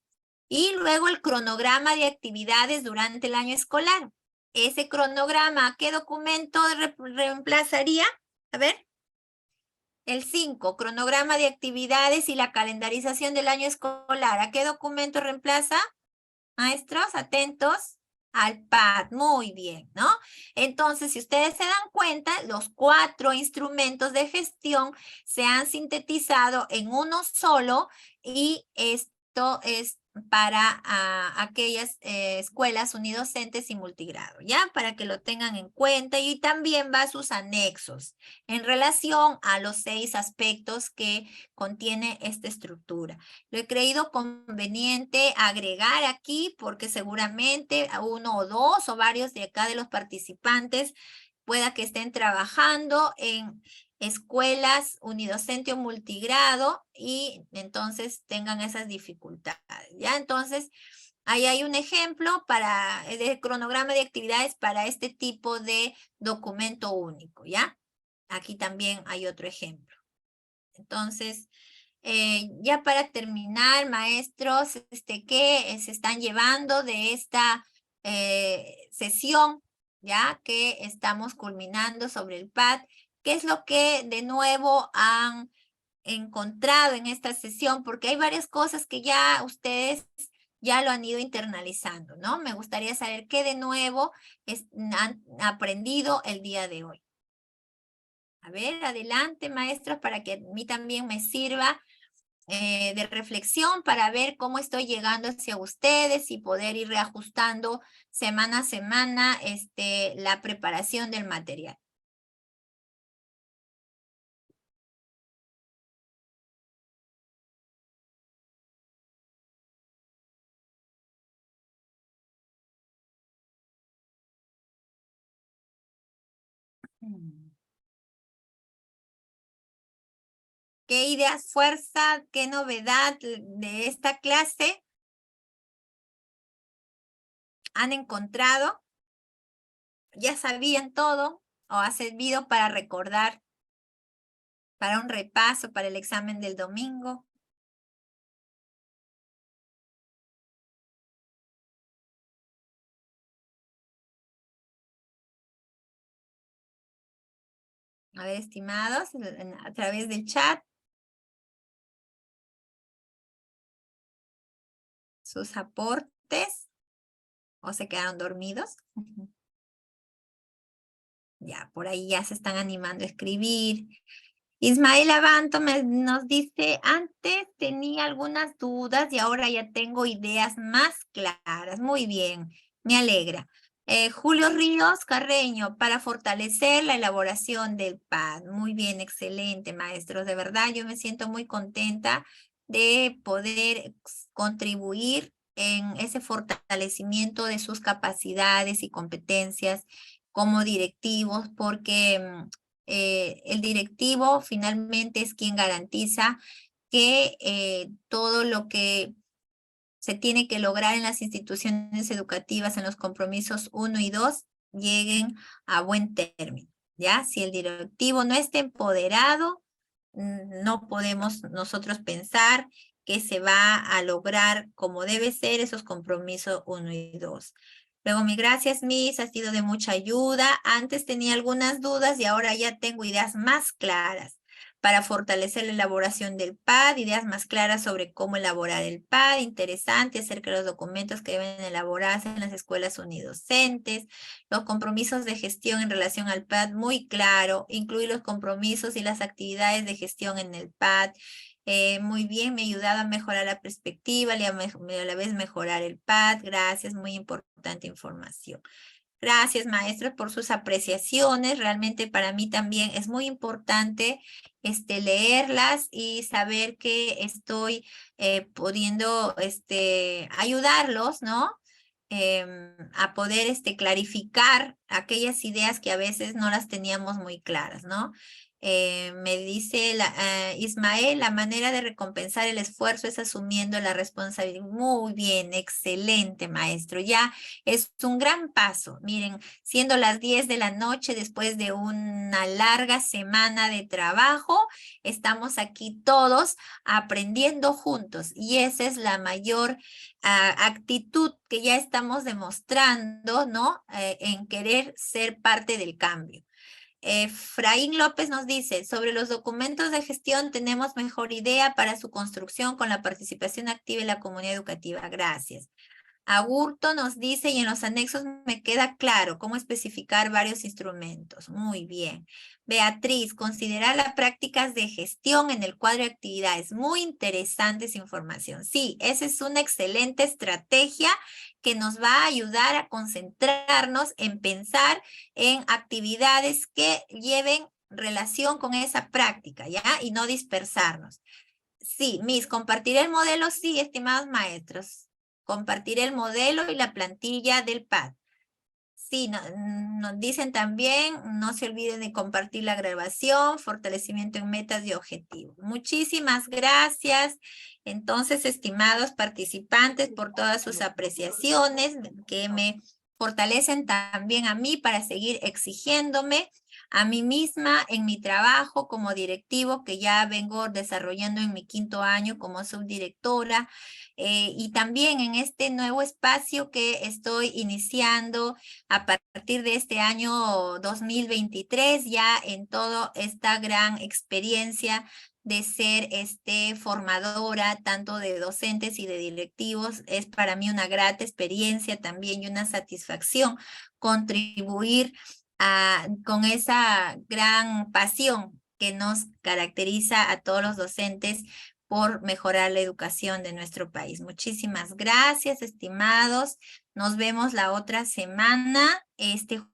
Y luego el cronograma de actividades durante el año escolar. Ese cronograma, ¿qué documento reemplazaría? A ver. El 5, cronograma de actividades y la calendarización del año escolar. ¿A qué documento reemplaza? Maestros, atentos al PAD. Muy bien, ¿no? Entonces, si ustedes se dan cuenta, los 4 instrumentos de gestión se han sintetizado en uno solo y esto es para aquellas escuelas unidocentes y multigrado, ¿ya? Para que lo tengan en cuenta y también va a sus anexos en relación a los 6 aspectos que contiene esta estructura. Lo he creído conveniente agregar aquí porque seguramente a uno o dos o varios de acá de los participantes pueda que estén trabajando en escuelas unidocente o multigrado y entonces tengan esas dificultades, ¿ya? Entonces, ahí hay un ejemplo de cronograma de actividades para este tipo de documento único, ¿ya? Aquí también hay otro ejemplo. Entonces, ya para terminar, maestros, ¿qué se están llevando de esta sesión, ya que estamos culminando sobre el PAD? ¿Qué es lo que de nuevo han encontrado en esta sesión? Porque hay varias cosas que ya ustedes ya lo han ido internalizando, ¿no? Me gustaría saber qué de nuevo han aprendido el día de hoy. A ver, adelante, maestros, para que a mí también me sirva de reflexión para ver cómo estoy llegando hacia ustedes y poder ir reajustando semana a semana la preparación del material. ¿Qué ideas, fuerza, qué novedad de esta clase han encontrado? ¿Ya sabían todo o ha servido para recordar, para un repaso, para el examen del domingo? A ver, estimados, a través del chat, sus aportes, o se quedaron dormidos. Ya, por ahí ya se están animando a escribir. Ismael Abanto nos dice, antes tenía algunas dudas y ahora ya tengo ideas más claras. Muy bien, me alegra. Julio Ríos Carreño, para fortalecer la elaboración del PAD. Muy bien, excelente, maestros. De verdad, yo me siento muy contenta de poder contribuir en ese fortalecimiento de sus capacidades y competencias como directivos, porque el directivo finalmente es quien garantiza que todo lo que se tiene que lograr en las instituciones educativas, en los compromisos 1 y 2, lleguen a buen término, ¿ya? Si el directivo no está empoderado, no podemos nosotros pensar que se va a lograr como debe ser esos compromisos 1 y 2. Luego, mi gracias, Miss, ha sido de mucha ayuda. Antes tenía algunas dudas y ahora ya tengo ideas más claras para fortalecer la elaboración del PAD, ideas más claras sobre cómo elaborar el PAD, interesante acerca de los documentos que deben elaborarse en las escuelas unidocentes, los compromisos de gestión en relación al PAD, muy claro, incluir los compromisos y las actividades de gestión en el PAD. Muy bien, me ha ayudado a mejorar la perspectiva y a la vez mejorar el PAD. Gracias, muy importante información. Gracias, maestros, por sus apreciaciones. Realmente para mí también es muy importante leerlas y saber que estoy pudiendo ayudarlos, ¿no? A poder clarificar aquellas ideas que a veces no las teníamos muy claras, ¿no? Me dice Ismael, la manera de recompensar el esfuerzo es asumiendo la responsabilidad. Muy bien, excelente, maestro. Ya es un gran paso. Miren, siendo las 10 de la noche después de una larga semana de trabajo, estamos aquí todos aprendiendo juntos y esa es la mayor actitud que ya estamos demostrando, ¿no? En querer ser parte del cambio. Efraín López nos dice, sobre los documentos de gestión tenemos mejor idea para su construcción con la participación activa de la comunidad educativa. Gracias. Agurto nos dice, y en los anexos me queda claro cómo especificar varios instrumentos. Muy bien. Beatriz, considerar las prácticas de gestión en el cuadro de actividades. Muy interesante esa información. Sí, esa es una excelente estrategia que nos va a ayudar a concentrarnos en pensar en actividades que lleven relación con esa práctica, ¿ya? Y no dispersarnos. Sí, compartiré el modelo, sí, estimados maestros. Compartiré el modelo y la plantilla del PAD. Sí, nos dicen también, no se olviden de compartir la grabación, fortalecimiento en metas y objetivos. Muchísimas gracias, entonces, estimados participantes, por todas sus apreciaciones que me fortalecen también a mí para seguir exigiéndome a mí misma en mi trabajo como directivo que ya vengo desarrollando en mi 5º año como subdirectora y también en este nuevo espacio que estoy iniciando a partir de este año 2023, ya en toda esta gran experiencia de ser formadora tanto de docentes y de directivos. Es para mí una grata experiencia también y una satisfacción contribuir con esa gran pasión que nos caracteriza a todos los docentes por mejorar la educación de nuestro país. Muchísimas gracias, estimados. Nos vemos la otra semana.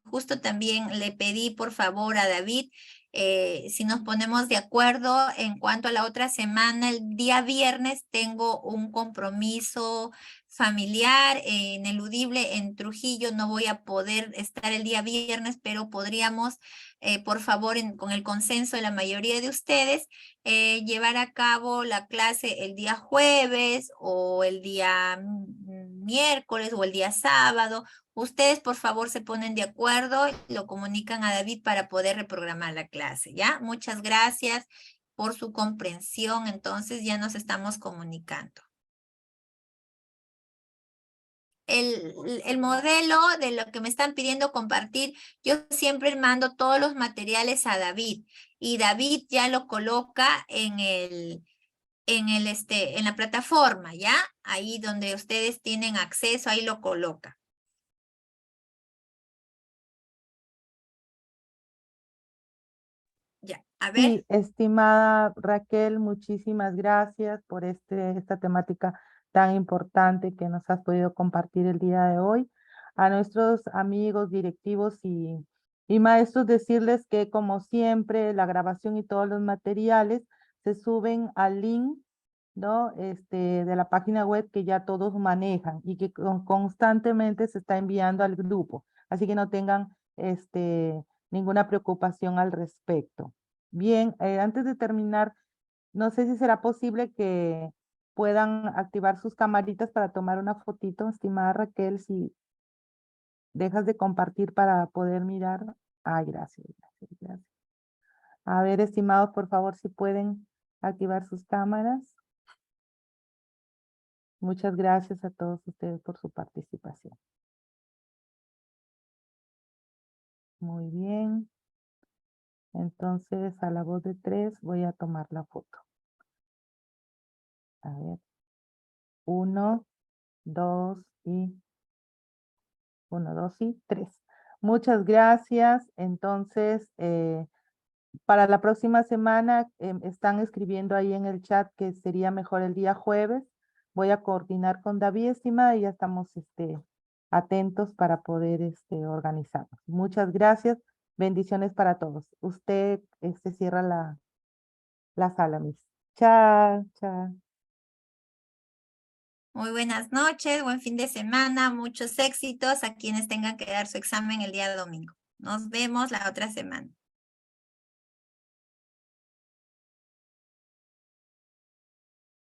Justo también le pedí por favor a David si nos ponemos de acuerdo en cuanto a la otra semana. El día viernes tengo un compromiso familiar ineludible en Trujillo. No voy a poder estar el día viernes, pero podríamos, por favor, con el consenso de la mayoría de ustedes, llevar a cabo la clase el día jueves o el día miércoles o el día sábado. Ustedes, por favor, se ponen de acuerdo, lo comunican a David para poder reprogramar la clase, ¿ya? Muchas gracias por su comprensión. Entonces, ya nos estamos comunicando. El modelo de lo que me están pidiendo compartir, yo siempre mando todos los materiales a David y David ya lo coloca en la plataforma, ¿ya? Ahí donde ustedes tienen acceso, ahí lo coloca. Ya, a ver. Sí, estimada Raquel, muchísimas gracias por esta temática tan importante que nos has podido compartir el día de hoy. A nuestros amigos directivos y maestros decirles que como siempre la grabación y todos los materiales se suben al link, ¿no? De la página web que ya todos manejan y que constantemente se está enviando al grupo. Así que no tengan ninguna preocupación al respecto. Bien, antes de terminar, no sé si será posible que puedan activar sus camaritas para tomar una fotito, estimada Raquel, si dejas de compartir para poder mirar. Ay, gracias, gracias, gracias. A ver, estimados, por favor, si pueden activar sus cámaras. Muchas gracias a todos ustedes por su participación. Muy bien. Entonces, a la voz de 3 voy a tomar la foto. A ver. 1, 2 y 1, 2 y 3. Muchas gracias. Entonces, para la próxima semana están escribiendo ahí en el chat que sería mejor el día jueves. Voy a coordinar con David, estimada, y ya estamos atentos para poder organizarnos. Muchas gracias. Bendiciones para todos. Usted cierra la sala, Miss. Chao, chao. Muy buenas noches, buen fin de semana, muchos éxitos a quienes tengan que dar su examen el día domingo. Nos vemos la otra semana.